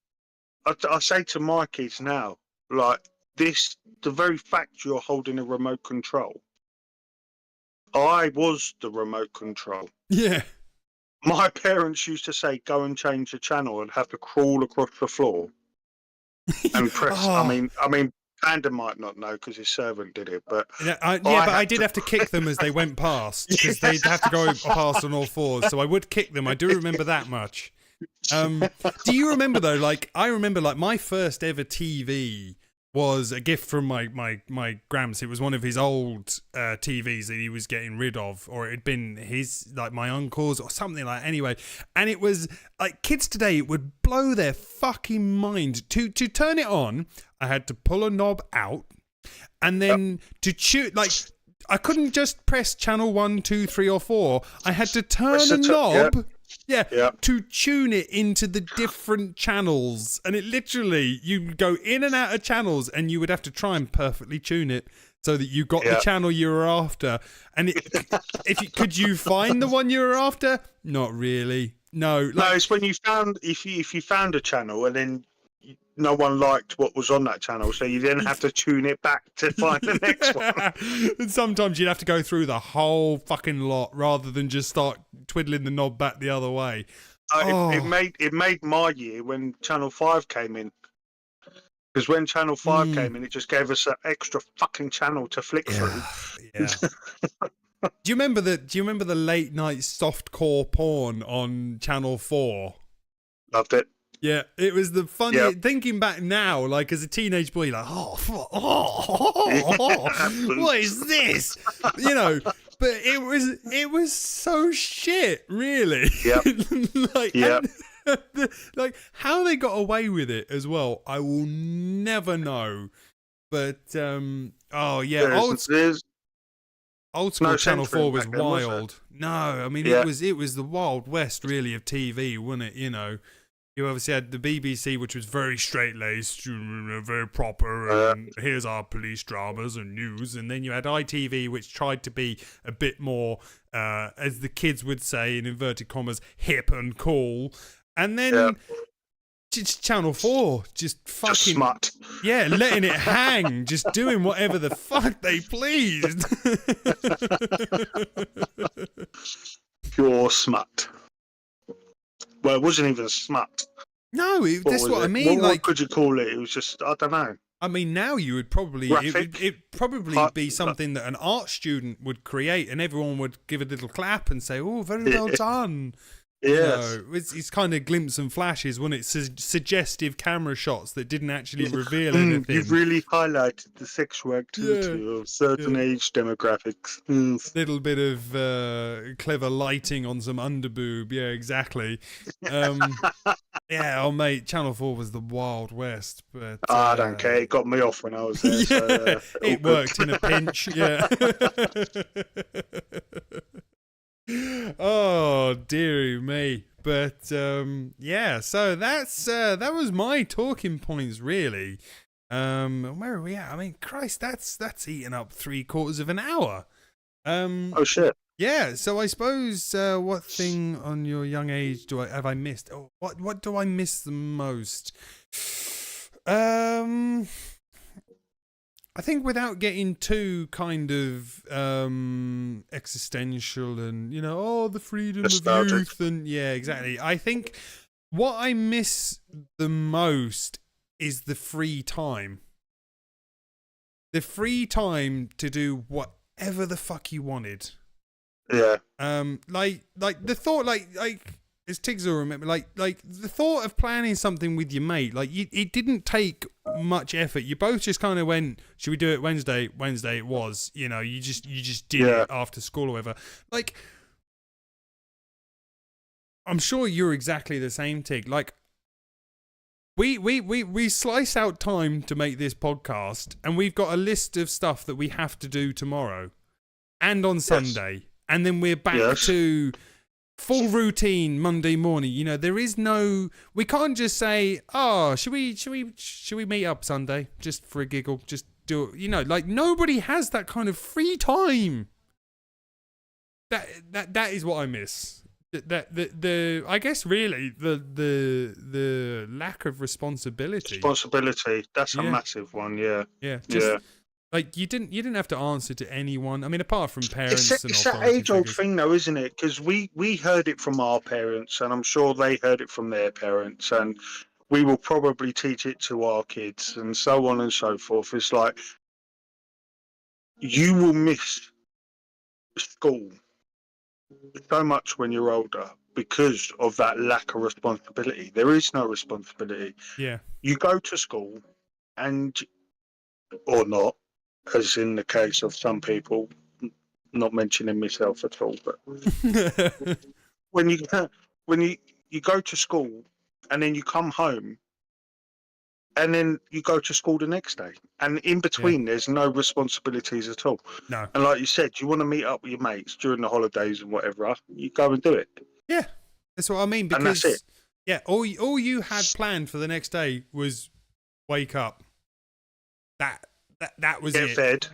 B: I say to my kids now, like, the very fact you're holding a remote control. I was the remote control.
A: Yeah.
B: My parents used to say, "Go and change the channel," and have to crawl across the floor and press. I mean, Panda might not know because his servant did it, but
A: I did have to kick them as they went past, because they'd have to go past on all fours. So I would kick them. I do remember that much. Do you remember though? Like, I remember, like, my first ever TV was a gift from my Gramps. It was one of his old TVs that he was getting rid of, or it had been his, like, my uncle's or something like that. Anyway, and it was like, kids today would blow their fucking mind to turn it on. I had to pull a knob out, and then to choose, like, I couldn't just press channel 1, 2, 3, or 4. I had to turn a knob. To tune it into the different channels. And it literally, you go in and out of channels, and you would have to try and perfectly tune it so that you got the channel you were after. And could you find the one you were after? Not really. No.
B: No, it's when you found, if you found a channel and then no one liked what was on that channel, so you then have to tune it back to find the next one.
A: And sometimes you'd have to go through the whole fucking lot rather than just start twiddling the knob back the other way.
B: It made my year when Channel 5 came in. Because when Channel 5 came in, it just gave us an extra fucking channel to flick through.
A: Yeah. Do you remember the late night softcore porn on Channel 4?
B: Loved it.
A: Yeah, it was the funny.
B: Yep.
A: Thinking back now, like as a teenage boy, like what is this? You know, but it was so shit, really.
B: Yep.
A: Like,
B: Yep.
A: like how they got away with it as well, I will never know. But oh yeah, old school
B: no
A: Channel 4 was
B: censoring back then, was
A: wild. No, I mean
B: Yeah.
A: it was the Wild West really of TV, wasn't it? You know. You obviously had the BBC, which was very straight-laced, very proper, and here's our police dramas and news. And then you had ITV, which tried to be a bit more, as the kids would say, in inverted commas, hip and cool. And then just Channel 4, just fucking...
B: Just smut.
A: Yeah, letting it hang, just doing whatever the fuck they pleased.
B: Pure smut. Well, it wasn't even smut.
A: No, that's what I mean.
B: What could you call it? It was just, I don't know.
A: I mean, now you would probably it probably be something that an art student would create, and everyone would give a little clap and say, "Oh, very well done."
B: Yes.
A: You know, it's kind of glimpses and flashes, wasn't it? Suggestive camera shots that didn't actually reveal anything.
B: You've really highlighted the sexual activity of certain age demographics.
A: Little bit of clever lighting on some underboob. Yeah, exactly. Yeah, oh mate, Channel 4 was the Wild West. But
B: I don't care. It got me off when I was there.
A: Yeah,
B: so,
A: it worked in a pinch. Yeah. Oh dearie me. But yeah, so that was my talking points really. Where are we at? I mean, Christ, that's eaten up 3/4 of an hour.
B: oh shit.
A: Yeah, so I suppose what thing on your young age have I missed? Oh, what do I miss the most? I think without getting too kind of existential and, you know, the freedom
B: Nostalgic.
A: of youth and yeah, exactly. I think what I miss the most is the free time. The free time to do whatever the fuck you wanted.
B: Yeah.
A: Like the thought, like as Tiggs will remember, like the thought of planning something with your mate, like it didn't take much effort. You both just kind of went, should we do it Wednesday? Wednesday it was, you know, you just did it after school or whatever. Like, I'm sure you're exactly the same, Tig. Like, we slice out time to make this podcast, and we've got a list of stuff that we have to do tomorrow and on Sunday, and then we're back to full routine Monday morning. You know, there is no. We can't just say, "Oh, should we meet up Sunday just for a giggle? Just do it." You know, like nobody has that kind of free time. That is what I miss. The I guess really the lack of responsibility.
B: Responsibility. That's a massive one. Yeah.
A: Yeah. Just, like you didn't have to answer to anyone. I mean, apart from parents.
B: It's that age-old thing, though, isn't it? Because we heard it from our parents, and I'm sure they heard it from their parents, and we will probably teach it to our kids, and so on and so forth. It's like you will miss school so much when you're older because of that lack of responsibility. There is no responsibility.
A: Yeah.
B: You go to school, and or not. As in the case of some people, not mentioning myself at all, but when you go to school and then you come home and then you go to school the next day, and in between there's no responsibilities at all.
A: No.
B: And like you said, you want to meet up with your mates during the holidays and whatever, you go and do it.
A: Yeah, that's what I mean. Because
B: and that's it.
A: Yeah, all you had planned for the next day was wake up. That was
B: Get
A: it.
B: fed.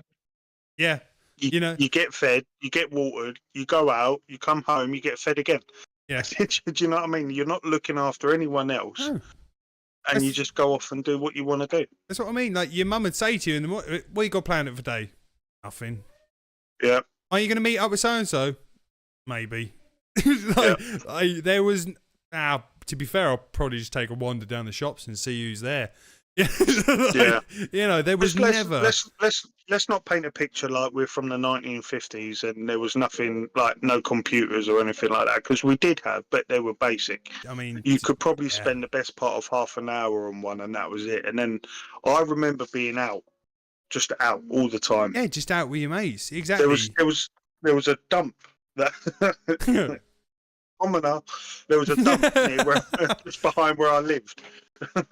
A: Yeah. You know,
B: you get fed, you get watered, you go out, you come home, you get fed again.
A: Yeah.
B: Do you know what I mean? You're not looking after anyone else.
A: No.
B: And you just go off and do what you want to do.
A: That's what I mean. Like your mum would say to you in the morning, "What you got planned for today?" Nothing.
B: Yeah.
A: Are you going to meet up with so and so? Maybe. There was. To be fair, I'll probably just take a wander down the shops and see who's there. Yeah, like,
B: Yeah.
A: you know, there was never.
B: Let's not paint a picture like we're from the 1950s and there was nothing like no computers or anything like that, because we did have, but they were basic.
A: I mean,
B: You could probably
A: yeah,
B: spend the best part of half an hour on one, and that was it. And then I remember being out, just out all the time.
A: yeah, just out with your mates.
B: There
A: Exactly.
B: was a dump that there was a dump near where just behind where I lived.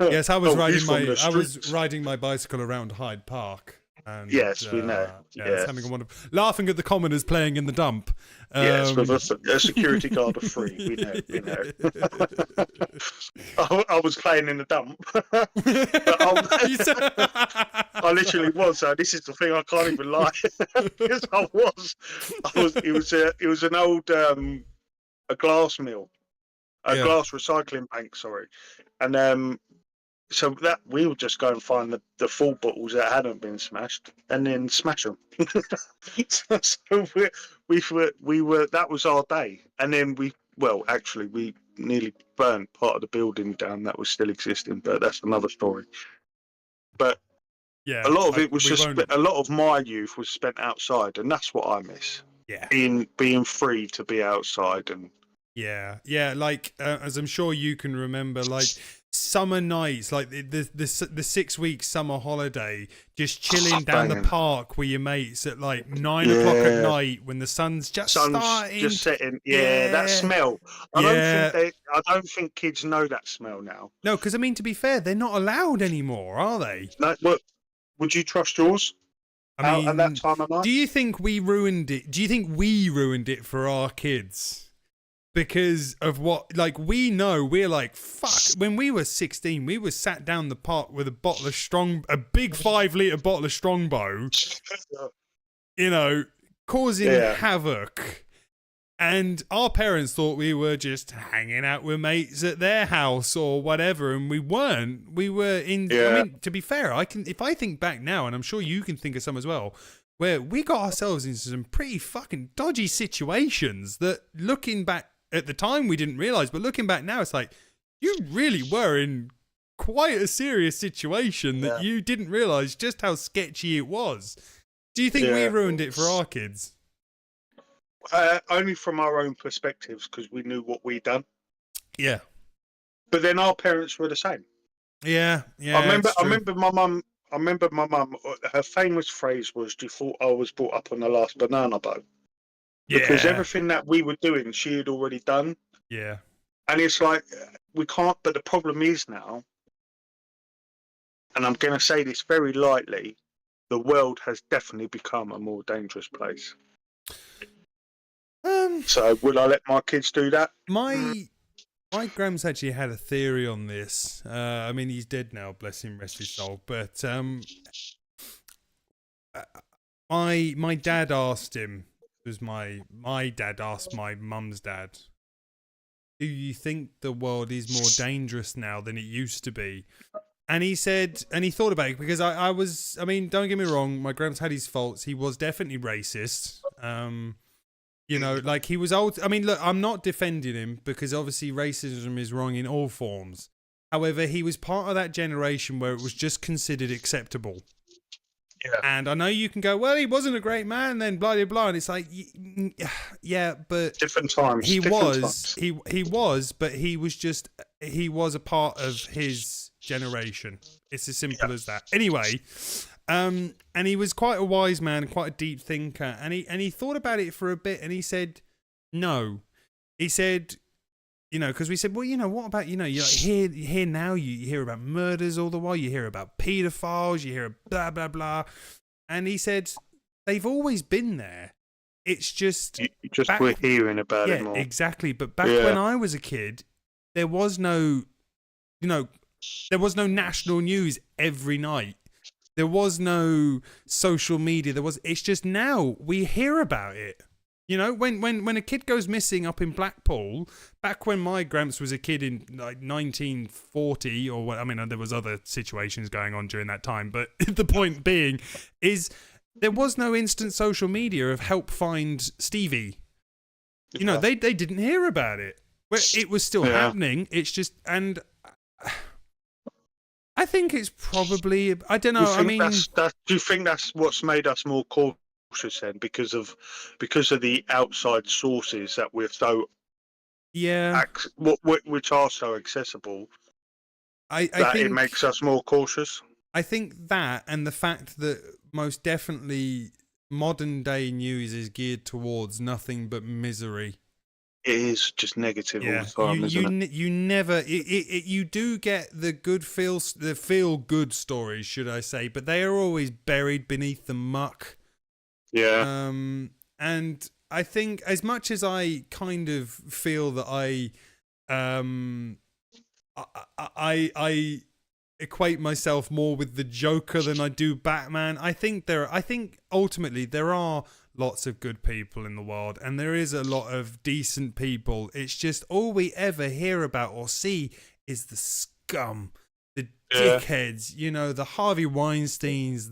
A: Yes, I was
B: Oh, he's from the
A: I was
B: streets.
A: riding my bicycle around Hyde Park. And,
B: Yes, we know.
A: Yeah,
B: Yeah.
A: having a wonderful, laughing at the commoners playing in the dump.
B: Yes, with a security guard of 3. We know. I was playing in the dump. I literally was. So this is the thing, I can't even lie. Because I was. It was an old a glass mill, glass recycling bank. Sorry, and so that we would just go and find the full bottles that hadn't been smashed and then smash them. So we were that was our day, and then we nearly burnt part of the building down that was still existing, but that's another story. But
A: yeah,
B: a lot of it was a lot of my youth was spent outside, and that's what I miss.
A: Yeah,
B: being free to be outside and
A: yeah, like as I'm sure you can remember, like summer nights, like the 6 week summer holiday, just chilling down the park with your mates at like 9 o'clock at night when the sun's just
B: setting. Yeah, that smell. I don't think kids know that smell now.
A: No, because I mean, to be fair, they're not allowed anymore, are they?
B: No, look, would you trust yours?
A: I mean,
B: at that time of night?
A: Do you think we ruined it? Do you think we ruined it for our kids? Because of what, like, we know, we're like, fuck, when we were 16, we were sat down the park with a big 5-litre bottle of Strongbow, you know, causing havoc. And our parents thought we were just hanging out with mates at their house or whatever, and we weren't. We were in, I mean, to be fair, if I think back now, and I'm sure you can think of some as well, where we got ourselves into some pretty fucking dodgy situations that, looking back, at the time we didn't realise, but looking back now, it's like, you really were in quite a serious situation that you didn't realise just how sketchy it was. Do you think we ruined it for our kids?
B: Only from our own perspectives, because we knew what we'd done.
A: Yeah.
B: But then our parents were the same.
A: Yeah.
B: I remember my mum, her famous phrase was, "Do you thought I was brought up on the last banana boat?" Because everything that we were doing, she had already done.
A: Yeah.
B: And it's like, we can't, but the problem is now, and I'm going to say this very lightly, the world has definitely become a more dangerous place. So will I let my kids do that?
A: My Gram's actually had a theory on this. I mean, he's dead now, bless him, rest his soul. But my dad asked him, it was my dad asked my mum's dad, do you think the world is more dangerous now than it used to be? And he said, and he thought about it, because I mean, don't get me wrong, my Gram's had his faults. He was definitely racist. You know, like he was old. I mean, look, I'm not defending him, because obviously racism is wrong in all forms. However, he was part of that generation where it was just considered acceptable. Yeah. And I know you can go, well, he wasn't a great man, then blah, blah, blah. And it's like, yeah, but
B: different times.
A: He was, but he was a part of his generation. It's as simple as that. Anyway, and he was quite a wise man, quite a deep thinker. And he thought about it for a bit, and he said, no. He said, you know, because we said, well, you know, what about, you know, you're like, here now, you hear about murders all the while, you hear about paedophiles, you hear blah, blah, blah. And he said, they've always been there. It's just...
B: we're hearing about it more.
A: Yeah, exactly. But back when I was a kid, there was no, you know, there was no national news every night. There was no social media. It's just now we hear about it. You know, when a kid goes missing up in Blackpool, back when my Gramps was a kid in like 1940 or what, I mean, there was other situations going on during that time, but the point being is there was no instant social media of help find Stevie. You know, they didn't hear about it. Well, it was still happening. It's just, and I think it's probably. I don't
B: Do you
A: know. I
B: think
A: mean,
B: do you think that's what's made us more cautious then, because of the outside sources that we're so
A: yeah.
B: which are so accessible,
A: I
B: that it
A: think.
B: makes us more cautious?
A: I think that, and the fact that most definitely modern day news is geared towards nothing but misery.
B: It is just negative all
A: Yeah,
B: the time, isn't it?
A: you never you do get the feel good stories, should I say, but they are always buried beneath the muck.
B: Yeah.
A: And I think, as much as I kind of feel that um I equate myself more with the Joker than I do Batman. I think ultimately there are lots of good people in the world, and there is a lot of decent people. It's just all we ever hear about or see is the scum, the dickheads, you know, the Harvey Weinsteins,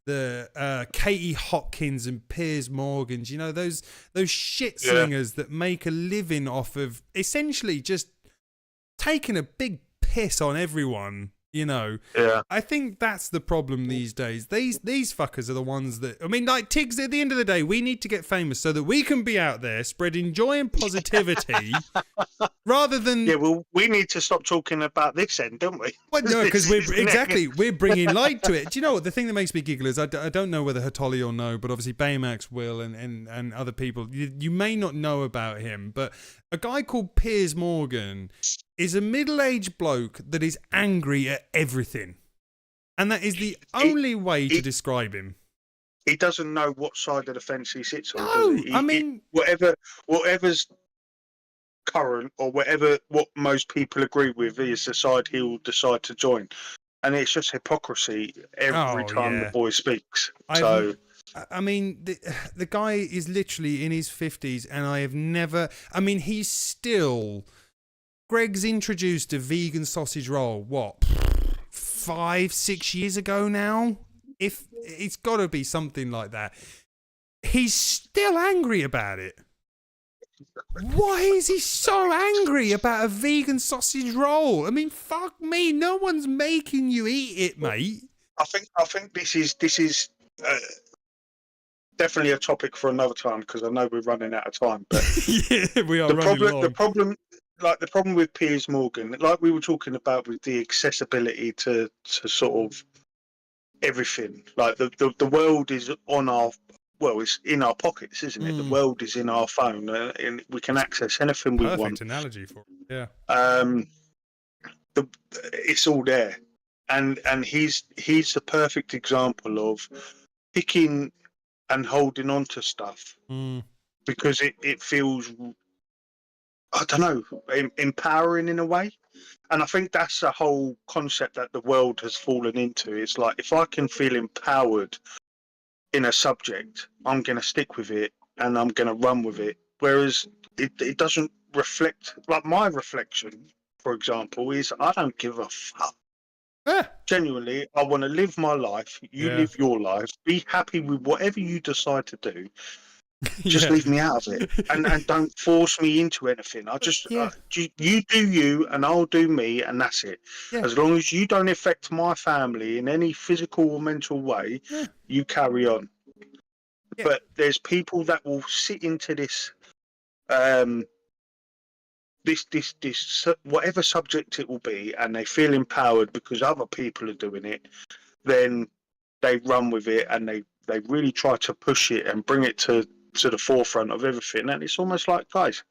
A: the Katie Hopkins and Piers Morgans, you know, those shit slingers that make a living off of essentially just taking a big piss on everyone. You know, I think that's the problem these days. These fuckers are the ones that, I mean, like Tiggs, at the end of the day, we need to get famous so that we can be out there spreading joy and positivity rather than...
B: Yeah, well, we need to stop talking about this end, don't we?
A: Well, no, because we're bringing light to it. Do you know what? The thing that makes me giggle is I don't know whether Hatoli will know, but obviously Baymax will, and other people. You may not know about him, but a guy called Piers Morgan is a middle-aged bloke that is angry at everything. And that is the only way to describe him.
B: He doesn't know what side of the fence he sits on,
A: No,
B: does he?
A: I mean...
B: Whatever's current, or what most people agree with, is the side he'll decide to join. And it's just hypocrisy every time the boy speaks.
A: I mean, the guy is literally in his 50s, and I have never... I mean, he's still... Greg's introduced a vegan sausage roll, what, 5-6 years ago now? If it's got to be something like that. He's still angry about it. Why is he so angry about a vegan sausage roll? I mean, fuck me, no one's making you eat it, mate.
B: I think this is definitely a topic for another time, because I know we're running out of time. But
A: yeah, we are running long.
B: The problem with Piers Morgan, like we were talking about with the accessibility to sort of everything, like the world is it's in our pockets, isn't it? The world is in our phone, and we can access anything we want.
A: Perfect analogy for it. Yeah.
B: It's all there, and he's the perfect example of picking and holding on to stuff because it feels, I don't know, empowering in a way. And I think that's the whole concept that the world has fallen into. It's like, if I can feel empowered in a subject, I'm going to stick with it and I'm going to run with it. Whereas it doesn't reflect, like my reflection, for example, is I don't give a fuck. Genuinely, I want to live my life. You live your life. Be happy with whatever you decide to do. Just leave me out of it, and don't force me into anything. I just you do you, and I'll do me, and that's it. As long as you don't affect my family in any physical or mental way, you carry on. But there's people that will sit into this, this whatever subject it will be, and they feel empowered because other people are doing it. Then they run with it, and they really try to push it and bring it to the forefront of everything. And it's almost like, guys,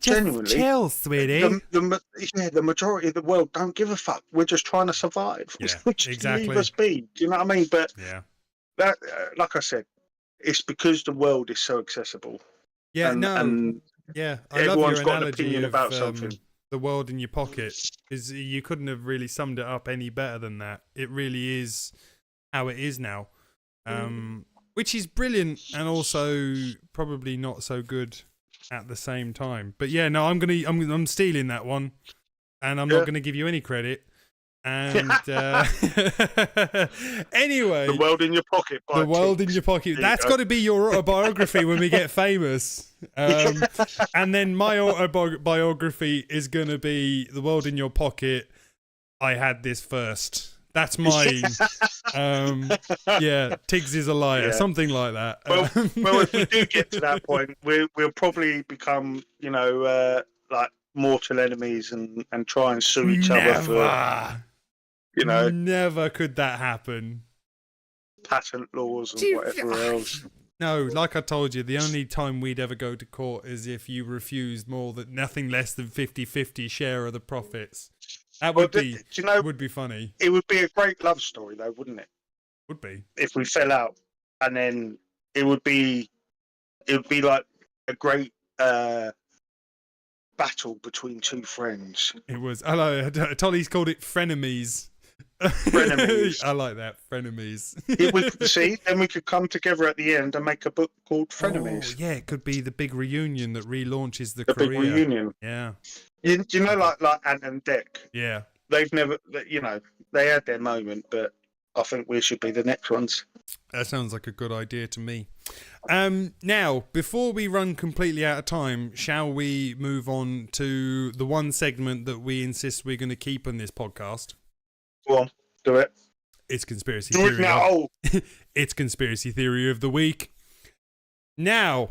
B: genuinely,
A: chill, sweetie.
B: The majority of the world don't give a fuck. We're just trying to survive.
A: Exactly.
B: Leave us be. Do you know what I mean? But that, like I said, it's because the world is so accessible.
A: Yeah,
B: and
A: I love your
B: got an
A: analogy
B: opinion
A: of
B: about something.
A: The world in your pocket. Is you couldn't have really summed it up any better than that. It really is how it is now, which is brilliant and also probably not so good at the same time. But yeah, no, I'm stealing that one, and I'm not gonna give you any credit. And anyway,
B: The World in Your Pocket. By
A: The World in
B: Tig.
A: Your Pocket.
B: There you
A: That's
B: go.
A: got to be your autobiography when we get famous. And then my autobiography is going to be The World in Your Pocket. I had this first. That's mine. Yeah, Tiggs is a liar.
B: Yeah.
A: Something like that.
B: Well, if we do get to that point, we'll probably become, like mortal enemies and try and sue each other for,
A: Never could that happen.
B: patent laws and whatever else.
A: No, like I told you, the only time we'd ever go to court is if you refused nothing less than 50-50 share of the profits. That would would be funny.
B: It would be a great love story, though, wouldn't it?
A: Would be.
B: If we fell out, and then it would be like a great battle between two friends.
A: It was. I like. Tolly's called it frenemies.
B: Frenemies.
A: I like that, frenemies.
B: Then we could come together at the end and make a book called Frenemies.
A: Oh, yeah, it could be the big reunion that relaunches the
B: Big
A: career.
B: reunion.
A: Yeah.
B: You know, like Ant and Dec.
A: Yeah.
B: They've never, they had their moment, but I think we should be the next ones.
A: That sounds like a good idea to me. Now, before we run completely out of time, shall we move on to the one segment that we insist we're going to keep on this podcast?
B: Go on, do it.
A: It's conspiracy
B: Do it
A: theory.
B: now.
A: It's conspiracy theory of the week. Now,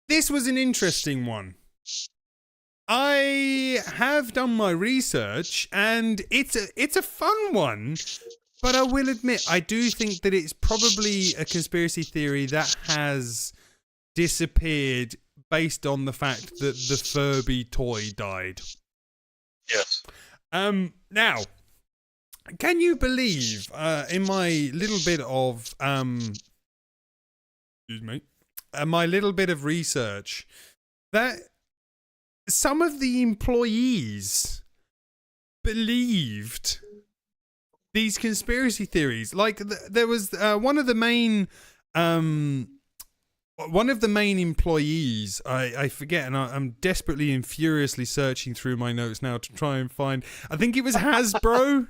A: this was an interesting one. I have done my research, and it's a fun one. But I will admit, I do think that it's probably a conspiracy theory that has disappeared based on the fact that the Furby toy died.
B: Yes.
A: Now, can you believe, in my little bit of, my little bit of research, that some of the employees believed these conspiracy theories? Like, there was one of the main employees, I forget, and I'm desperately and furiously searching through my notes now to try and find, I think it was Hasbro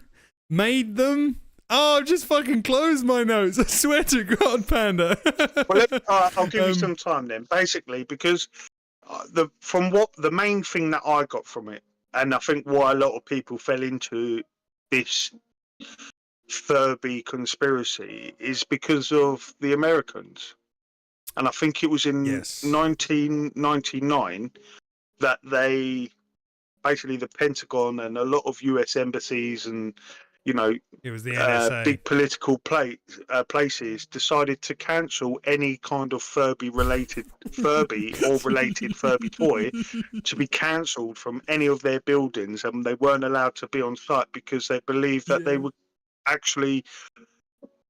A: made them. Oh, I've just fucking closed my notes. I swear to God, Panda.
B: Well, I'll give you some time then. Basically, because the main thing that I got from it, and I think why a lot of people fell into this Furby conspiracy, is because of the Americans. And I think it was in 1999 that they, basically the Pentagon and a lot of US embassies and,
A: it was the NSA.
B: Big political places decided to cancel any kind of Furby or related Furby toy to be cancelled from any of their buildings, and they weren't allowed to be on site because they believed that they were actually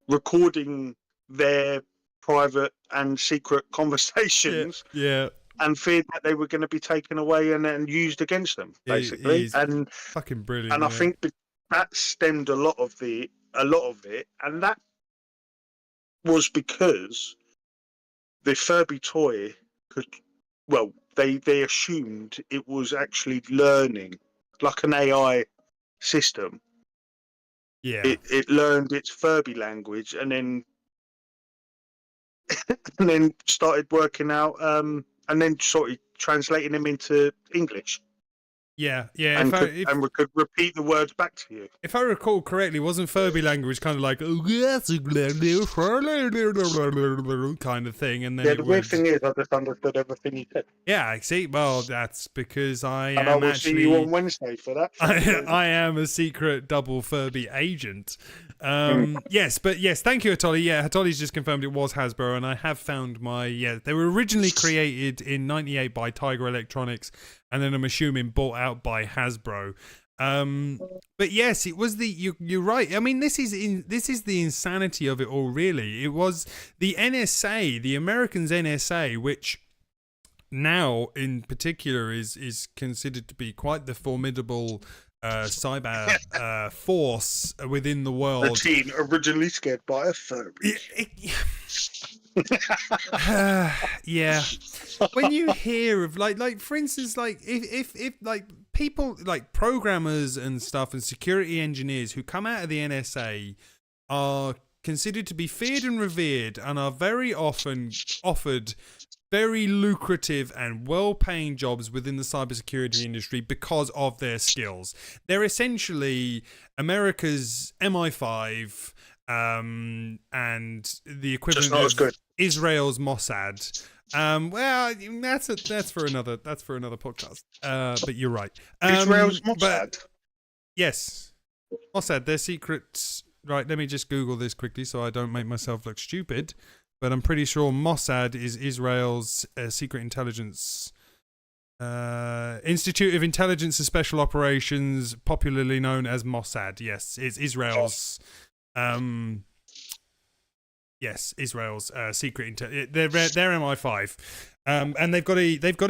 B: recording their private and secret conversations, and feared that they were going to be taken away and used against them, basically.
A: And fucking brilliant.
B: And I think that stemmed a lot of it, and that was because the Furby toy they assumed it was actually learning, like an AI system. Yeah, it learned its Furby language, and then started working out, and then sort of translating them into English.
A: Yeah.
B: And could repeat the words back to you.
A: If I recall correctly, wasn't Furby language kind of like kind of thing? And then
B: the weird thing is, I just understood everything he said.
A: Yeah, I see. Well, that's because I
B: will see you on Wednesday for that.
A: I am a secret double Furby agent. Yes, thank you, Hatoli. Yeah, Hatoli's just confirmed it was Hasbro, and I have found they were originally created in '98 by Tiger Electronics, and then I'm assuming bought out by Hasbro. But yes, it was you're right. I mean, this is the insanity of it all, really. It was the NSA, the Americans NSA, which now in particular is considered to be quite the formidable cyber force within the world.
B: The teen originally scared by a Furby. Yeah. When you hear of like for instance, like if
A: people like programmers and stuff and security engineers who come out of the NSA are considered to be feared and revered and are very often offered very lucrative and well-paying jobs within the cybersecurity industry because of their skills. They're essentially America's MI5 and the equivalent of Israel's Mossad. Well, that's for another podcast. But you're right.
B: Israel's Mossad.
A: Yes, Mossad. Their secrets. Right. Let me just Google this quickly so I don't make myself look stupid. But I'm pretty sure Mossad is Israel's secret intelligence Institute of Intelligence and Special Operations, popularly known as Mossad. Yes, it's Israel's. Yes, Israel's secret. They're MI5, and they've got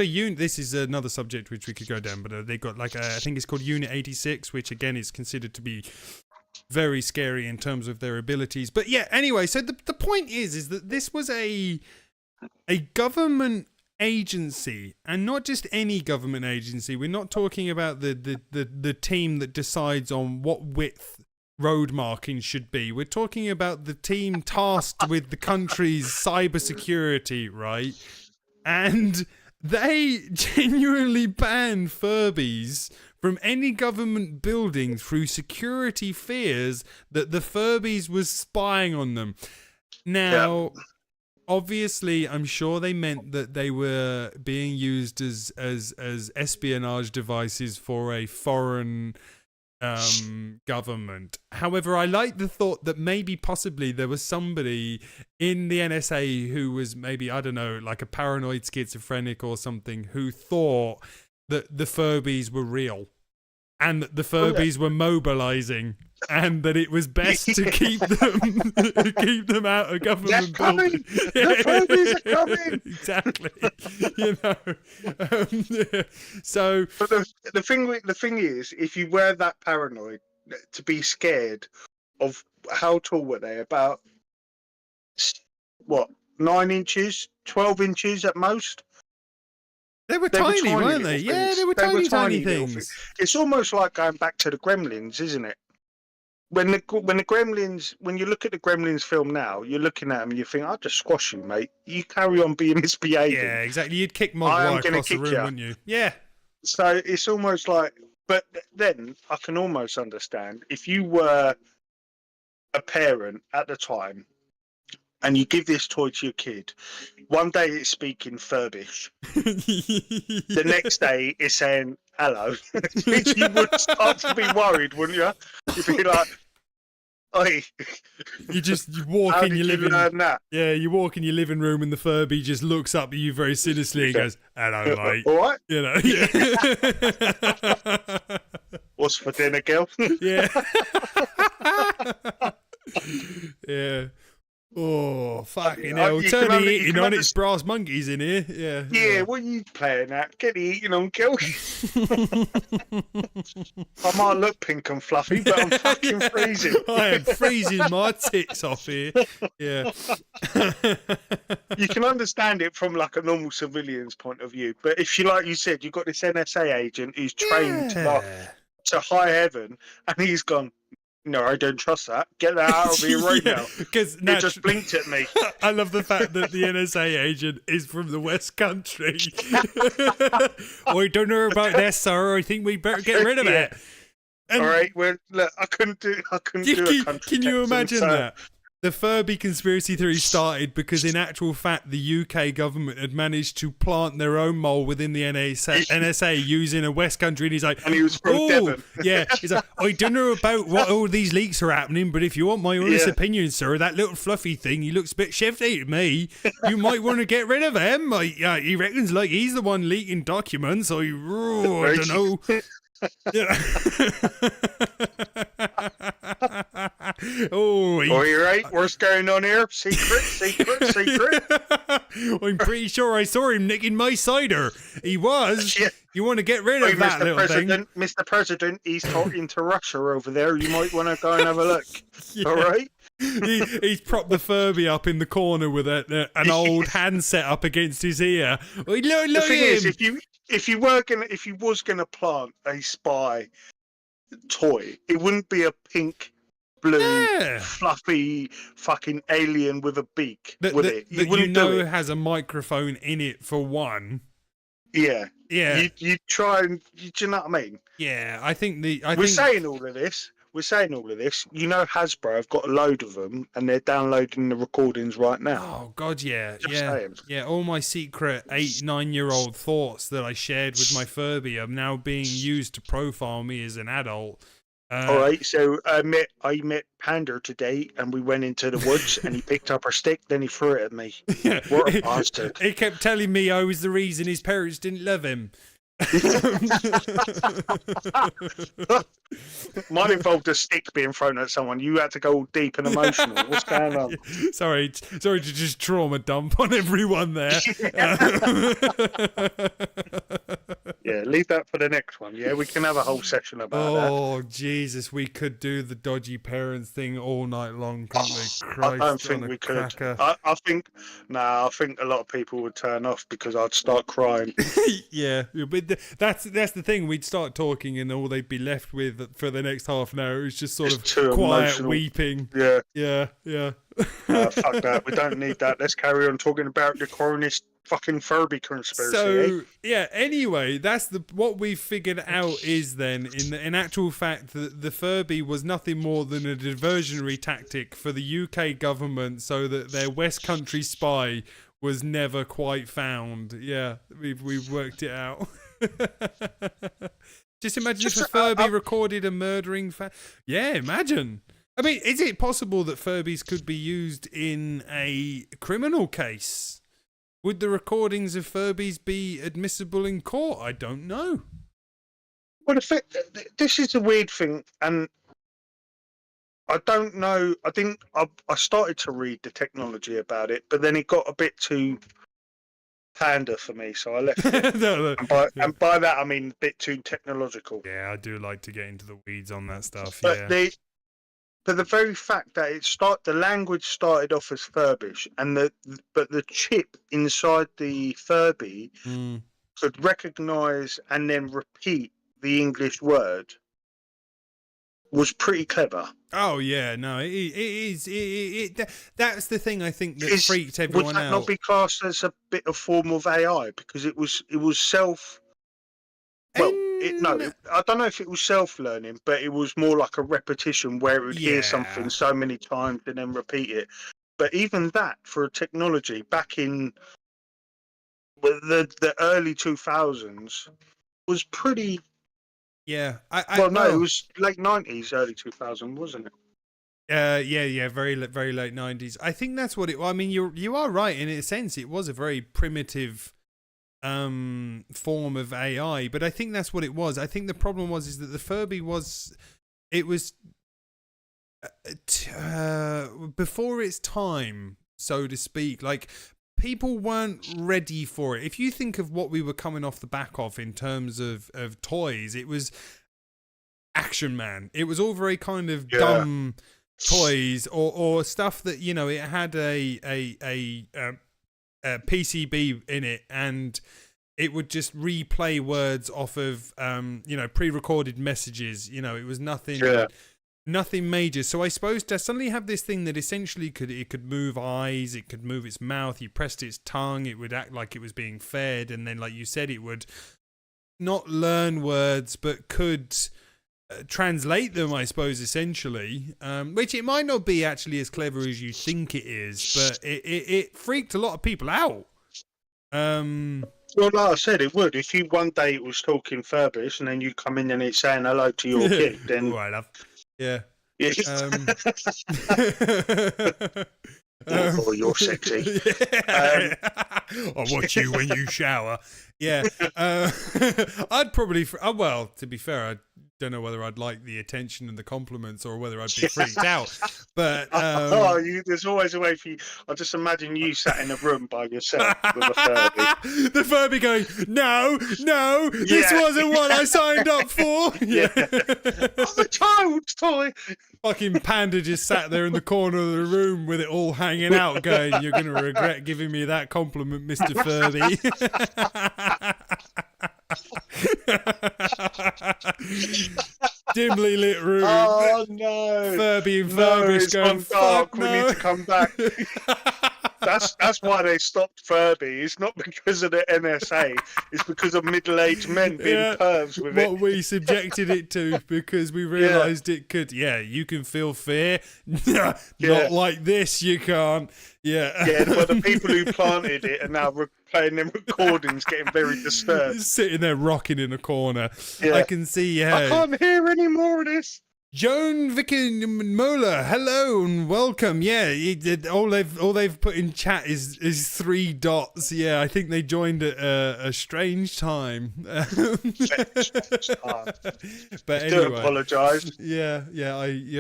A: a unit. This is another subject which we could go down, but they've got like I think it's called Unit 86, which again is considered to be very scary in terms of their abilities. But yeah, anyway, so the point is that this was a government agency, and not just any government agency. We're not talking about the team that decides on what width road marking should be. We're talking about the team tasked with the country's cybersecurity, right? And they genuinely banned Furbies from any government building through security fears that the Furbies was spying on them. Now, obviously, I'm sure they meant that they were being used as espionage devices for a foreign government. However, I like the thought that maybe possibly there was somebody in the NSA who was maybe, I don't know, like a paranoid schizophrenic or something, who thought that the Furbies were real and that the Furbies were mobilizing and that it was best to keep them out of government buildings.
B: The Furbies are coming.
A: Exactly. So,
B: but the thing is, if you were that paranoid to be scared of how tall were they? About what, 9 inches, 12 inches at most.
A: They were tiny, weren't they? Yeah, they were tiny things.
B: It's almost like going back to the Gremlins, isn't it? When you look at the Gremlins film now, you're looking at them and you think, I'll just squash you, mate. You carry on being misbehaving.
A: Yeah, exactly. You'd kick Mogwai across the room, wouldn't you? Yeah.
B: So it's almost like, but then I can almost understand if you were a parent at the time and you give this toy to your kid, one day it's speaking Furbish. The next day it's saying hello. You would start to be worried, wouldn't you? You'd be like, oi.
A: You walk in your living room.
B: Yeah,
A: you walk in your living room and the Furby just looks up at you very cynically and goes, hello, mate.
B: All right.
A: You know. Yeah.
B: What's for dinner, girl?
A: Yeah. Yeah. Oh, fucking hell. Turn the eating on, it's brass monkeys in here. Yeah.
B: Yeah, what are you playing at? Get the eating on, girl. I might look pink and fluffy, but I'm fucking freezing.
A: I am freezing my tits off here. Yeah.
B: You can understand it from like a normal civilian's point of view, but if you, like you said, you've got this NSA agent who's trained to high heaven, and he's gone, no, I don't trust that. Get that out of here right now.
A: Because
B: it just blinked at me.
A: I love the fact that the NSA agent is from the West Country. I don't know about this, sir. I think we better get rid of it. And
B: all right, well, look, I couldn't do a country.
A: Can you imagine that? The Furby conspiracy theory started because, in actual fact, the UK government had managed to plant their own mole within the NSA using a West Country, and he's like,
B: and he was from Devon.
A: Yeah, he's like, I don't know about what all these leaks are happening, but if you want my honest opinion, sir, that little fluffy thing, he looks a bit shifty to me. You might want to get rid of him. He reckons like he's the one leaking documents. I don't know. Yeah.
B: You're right. What's going on here? Secret.
A: I'm pretty sure I saw him nicking my cider. He was. Yeah. You want to get rid of that little thing?
B: Mr. President, he's talking to Russia over there. You might want to go and have a look. Yeah. All right.
A: He's propped the Furby up in the corner with an old handset up against his ear. Look
B: the thing is, if you was gonna plant a spy toy, it wouldn't be a pink, blue, fluffy fucking alien with a beak, would it?
A: That
B: wouldn't do it.
A: Has a microphone in it for one.
B: Yeah.
A: Yeah.
B: You try and do you know what I mean?
A: Yeah, I think
B: saying all of this. We're saying all of this. You know, Hasbro have got a load of them, and they're downloading the recordings right now.
A: Oh God, yeah,
B: Just
A: yeah,
B: saying.
A: yeah. All my secret 8-9-year-old thoughts that I shared with my Furby are now being used to profile me as an adult.
B: All right, so I met Panda today, and we went into the woods, and he picked up a stick, then he threw it at me.
A: Yeah.
B: What a bastard!
A: He kept telling me I was the reason his parents didn't love him.
B: Mine involved a stick being thrown at someone. You had to go all deep and emotional. What's going on?
A: Sorry to just trauma dump on everyone there.
B: Yeah, leave that for the next one. Yeah, we can have a whole session about that.
A: Oh Jesus, we could do the dodgy parents thing all night long, couldn't we? Christ,
B: I don't think we could. I think a lot of people would turn off because I'd start crying.
A: Yeah, but that's the thing. We'd start talking, and all they'd be left with for the next half an hour is just sort of quiet emotional. Weeping.
B: Yeah.
A: Fuck
B: that. We don't need that. Let's carry on talking about the coronist fucking Furby conspiracy.
A: So yeah. Anyway, that's what we figured out is then in actual fact the Furby was nothing more than a diversionary tactic for the UK government, so that their West Country spy was never quite found. Yeah, we've worked it out. Just imagine if a Furby recorded a murdering Yeah, imagine. I mean, is it possible that Furbies could be used in a criminal case? Would the recordings of Furbies be admissible in court? I don't know.
B: Well, this is a weird thing, and I don't know. I started to read the technology about it, but then it got a bit too Panda for me, so I left it.
A: No.
B: And by that I mean a bit too technological.
A: Yeah, I do like to get into the weeds on that stuff.
B: But the very fact that the language started off as Furbish, and but the chip inside the Furby could recognise and then repeat the English word was pretty clever.
A: Oh yeah, no, it is. That's the thing I think that freaked everyone out.
B: Would that not be classed as a bit of form of AI because it was self? Well, I don't know if it was self-learning, but it was more like a repetition where it would hear something so many times and then repeat it. But even that, for a technology back in the early 2000s, was pretty.
A: Yeah,
B: it was late 90s, early 2000, wasn't it?
A: Yeah, very late 90s. I think that's what it. I mean, you are right in a sense. It was a very primitive form of AI, but I think that's what it was. I think the problem is that the Furby was before its time, so to speak. Like, people weren't ready for it. If you think of what we were coming off the back of in terms of toys, it was Action Man. It was all very kind of dumb toys or stuff that, you know, it had a PCB in it, and it would just replay words off of pre-recorded messages. You know, it was nothing major. So I suppose to suddenly have this thing that essentially could move eyes, it could move its mouth, you pressed its tongue, it would act like it was being fed, and then, like you said, it would not learn words but could translate them, I suppose, essentially, which it might not be actually as clever as you think it is, but it freaked a lot of people out.
B: Well, like I said, it would. If you one day it was talking Furbish and then you come in and it's saying hello to your kid, then...
A: Oh, I love. Yeah.
B: Oh, you're sexy.
A: Yeah. I'll watch you when you shower. Yeah. I'd probably... well, to be fair, I don't know whether I'd like the attention and the compliments or whether I'd be freaked out. But
B: there's always a way for you. I just imagine you sat in a room by yourself with a Furby.
A: The Furby going, no, this wasn't what I signed up for.
B: Yeah. I'm a child's toy.
A: Fucking Panda just sat there in the corner of the room with it all hanging out, going, "You're going to regret giving me that compliment, Mr. Furby." Dimly lit room.
B: Oh no!
A: Furby and
B: No,
A: Furbish
B: it's
A: going,
B: gone dark.
A: fuck
B: We
A: no.
B: need to come back. That's why they stopped Furby. It's not because of the NSA. It's because of middle-aged men being pervs with
A: what
B: it.
A: we subjected it to because we realised it could. Yeah, you can feel fear. Not like this, you can't. Yeah,
B: but the people who planted it are now playing them recordings, getting very disturbed.
A: Sitting there rocking in a corner.
B: Yeah.
A: I can see.
B: I can't hear any more of this.
A: Joan Vicky Mola, hello and welcome. Yeah, all they've put in chat is 3 dots. Yeah, I think they joined at a strange time. But anyway,
B: do apologise.
A: Yeah.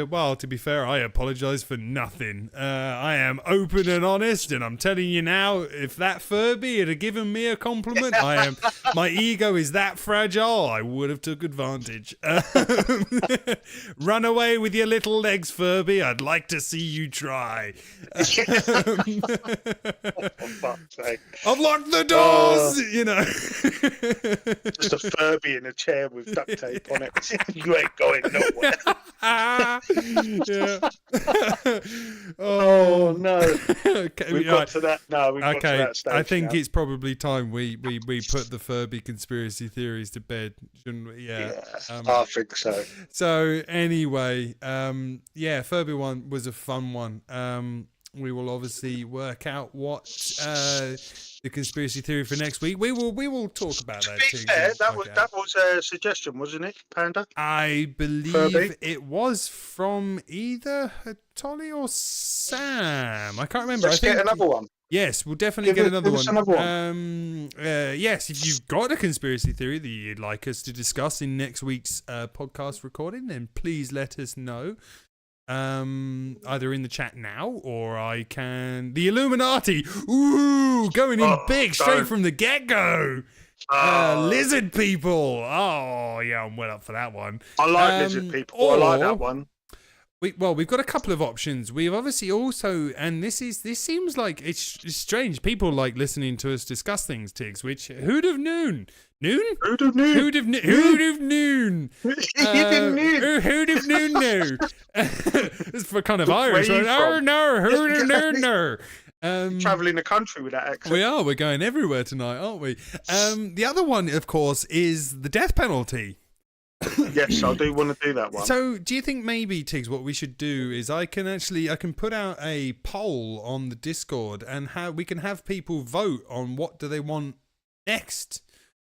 A: Well, to be fair, I apologise for nothing. I am open and honest, and I'm telling you now, if that Furby had given me a compliment, my ego is that fragile. I would have took advantage. Run away with your little legs, Furby. I'd like to see you try.
B: Oh, for fuck's sake.
A: I've locked the doors,
B: Just a Furby in a chair with duct tape on it. You ain't going nowhere. Oh no.
A: Okay,
B: We've got to that now. We've got to that stage
A: I think
B: now.
A: it's probably time we put the Furby conspiracy theories to bed, shouldn't we? Yeah.
B: I think so.
A: So anyway, Furby one was a fun one. We will obviously work out what the conspiracy theory for next week. We will talk about that.
B: To be fair, that was a suggestion, wasn't it, Panda?
A: I believe
B: Furby?
A: it was from either Tolly or Sam. I can't remember.
B: Let's get another one.
A: Yes, we'll definitely get another one.
B: Another one.
A: Yes, if you've got a conspiracy theory that you'd like us to discuss in next week's podcast recording, then please let us know. Either in the chat now or I can. The Illuminati! Ooh, going in big, straight from the get-go! Lizard people! Oh, yeah, I'm well up for that one.
B: I like lizard people. I like that one.
A: We've got a couple of options. We've obviously also, and this seems like it's strange. People like listening to us discuss things, Tiggs. Which who'd have known? Noon? Who'd have known? Who'd have known? Who'd have known? Who'd have known? No, it's for kind of Irish. Right? Oh no! Who'd have known? No.
B: Traveling the country with that accent.
A: We are. We're going everywhere tonight, aren't we? The other one, of course, is the death penalty.
B: Yes, I do want to do that one.
A: So, do you think maybe, Tiggs, what we should do is I can put out a poll on the Discord and we can have people vote on what do they want next.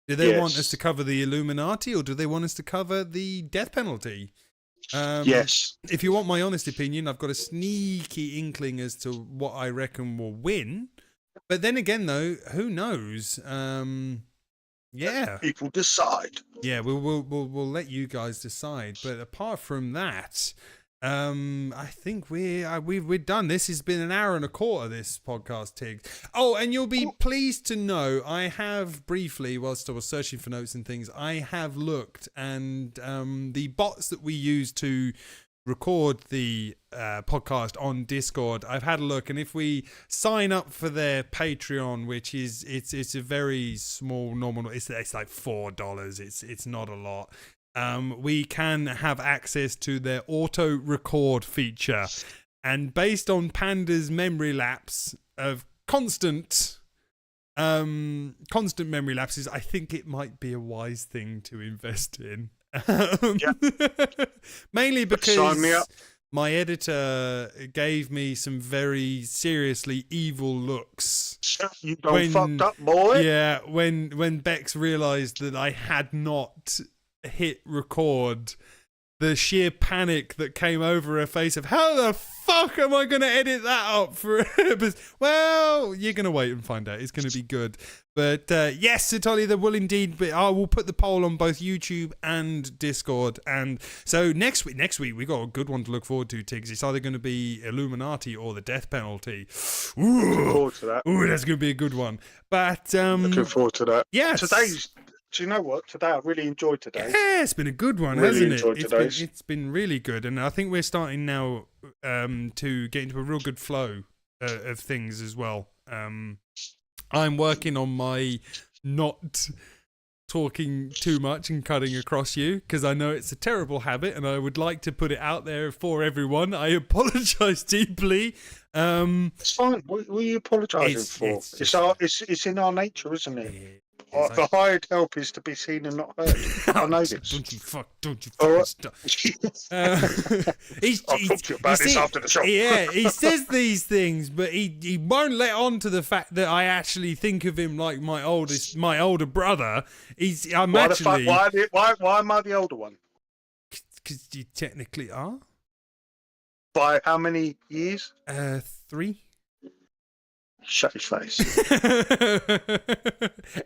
A: Do they want us to cover the Illuminati or do they want us to cover the death penalty?
B: Yes.
A: If you want my honest opinion, I've got a sneaky inkling as to what I reckon will win. But then again, though, who knows? Yeah,
B: people decide.
A: Yeah, we'll let you guys decide. But apart from that, I think we're done. This has been an hour and a quarter. This podcast, Tig. Oh, and you'll be pleased to know I have briefly, whilst I was searching for notes and things, I have looked, and the bots that we use to record the podcast on Discord, I've had a look, and if we sign up for their Patreon, which is it's a very small nominal, it's like $4, it's not a lot, we can have access to their auto record feature, and based on Panda's memory lapse of constant memory lapses, I think it might be a wise thing to invest in. Mainly because my editor gave me some very seriously evil looks.
B: You done fucked up, boy.
A: Yeah, when Bex realised that I had not hit record, the sheer panic that came over her face of how the fuck am I going to edit that up for? Well, you're going to wait and find out. It's going to be good. But yes, Tolly, there will indeed be. I will put the poll on both YouTube and Discord. And so next week we got a good one to look forward to, Tiggs. It's either going to be Illuminati or the death penalty. Ooh,
B: looking forward to that.
A: Ooh, that's going to be a good one. But
B: looking forward to that.
A: Yes.
B: Do you know what? Today I really enjoyed today.
A: Yeah, it's been a good one,
B: really
A: hasn't it? It's been really good, and I think we're starting now to get into a real good flow of things as well. I'm working on my not talking too much and cutting across you, because I know it's a terrible habit and I would like to put it out there for everyone. I apologise deeply.
B: It's fine. What are you apologising for? It's in our nature, isn't it? The hired help is to be seen and not heard. I know this.
A: Don't you fucking stop.
B: I'll talk to you about this after the show.
A: Yeah, he says these things, but he won't let on to the fact that I actually think of him like my older brother.
B: Why am I the older one?
A: Because you technically are.
B: By how many years?
A: 3.
B: Shut his face.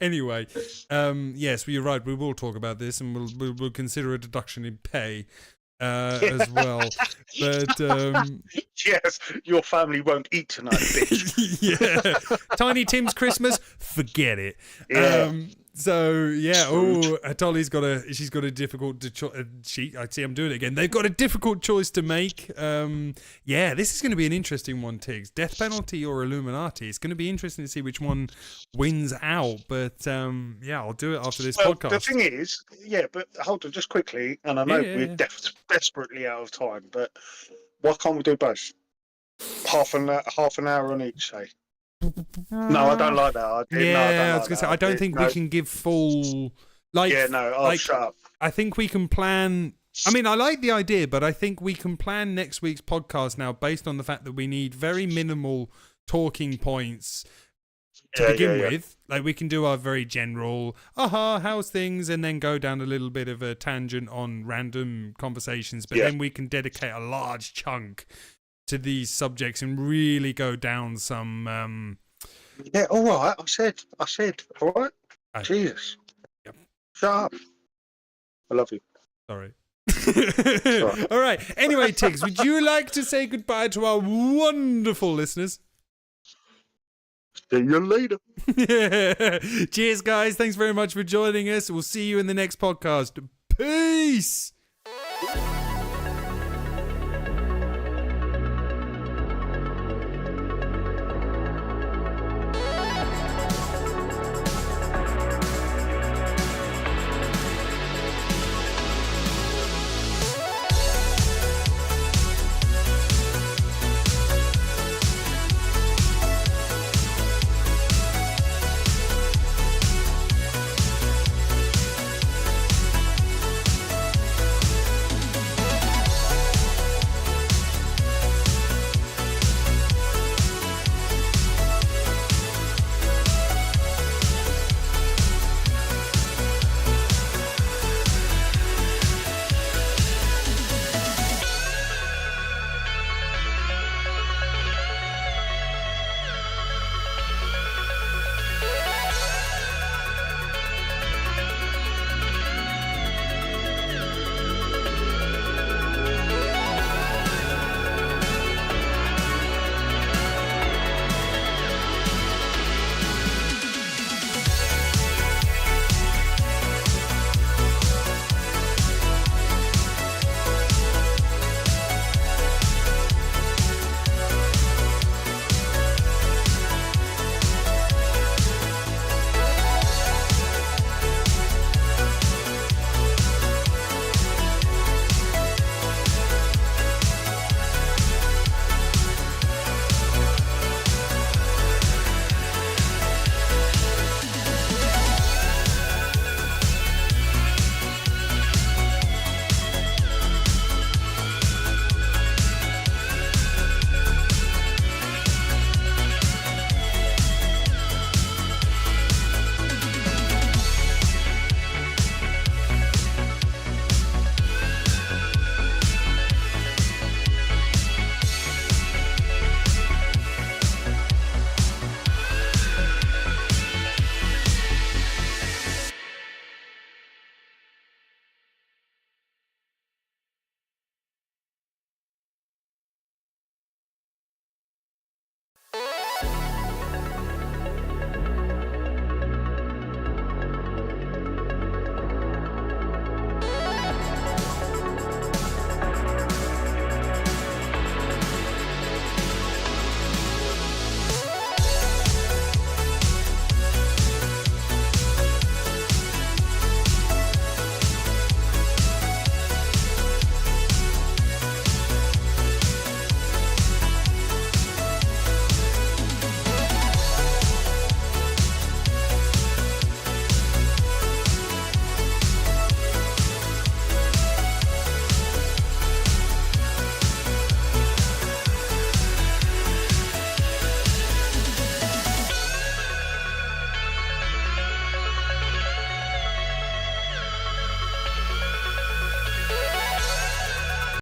A: Anyway, yes, well, you're right. We will talk about this, and we'll consider a deduction in pay as well. But
B: yes, your family won't eat tonight, bitch.
A: Yeah, Tiny Tim's Christmas, forget it.
B: Yeah.
A: So yeah, Tolly's got a difficult I see I'm doing it again. They've got a difficult choice to make. Yeah, this is going to be an interesting one, Tiggs. Death penalty or Illuminati? It's going to be interesting to see which one wins out. But yeah, I'll do it after this podcast.
B: The thing is, but hold on, just quickly, and I know we're desperately out of time, but why can't we do both? Half an hour on each, say. No, I don't like that.
A: I was gonna say I don't think we can give full. Shut up. I think we can plan. I mean, I like the idea, but I think we can plan next week's podcast now based on the fact that we need very minimal talking points to begin with. Like, we can do our very general, how's things, and then go down a little bit of a tangent on random conversations. But then we can dedicate a large chunk to these subjects and really go down some
B: all right, I said all right. Jesus.
A: Yep.
B: Shut up. I love you.
A: Sorry. All right, anyway, Tiggs, would you like to say goodbye to our wonderful listeners?
B: See you later.
A: Cheers, guys. Thanks very much for joining us. We'll see you in the next podcast. Peace.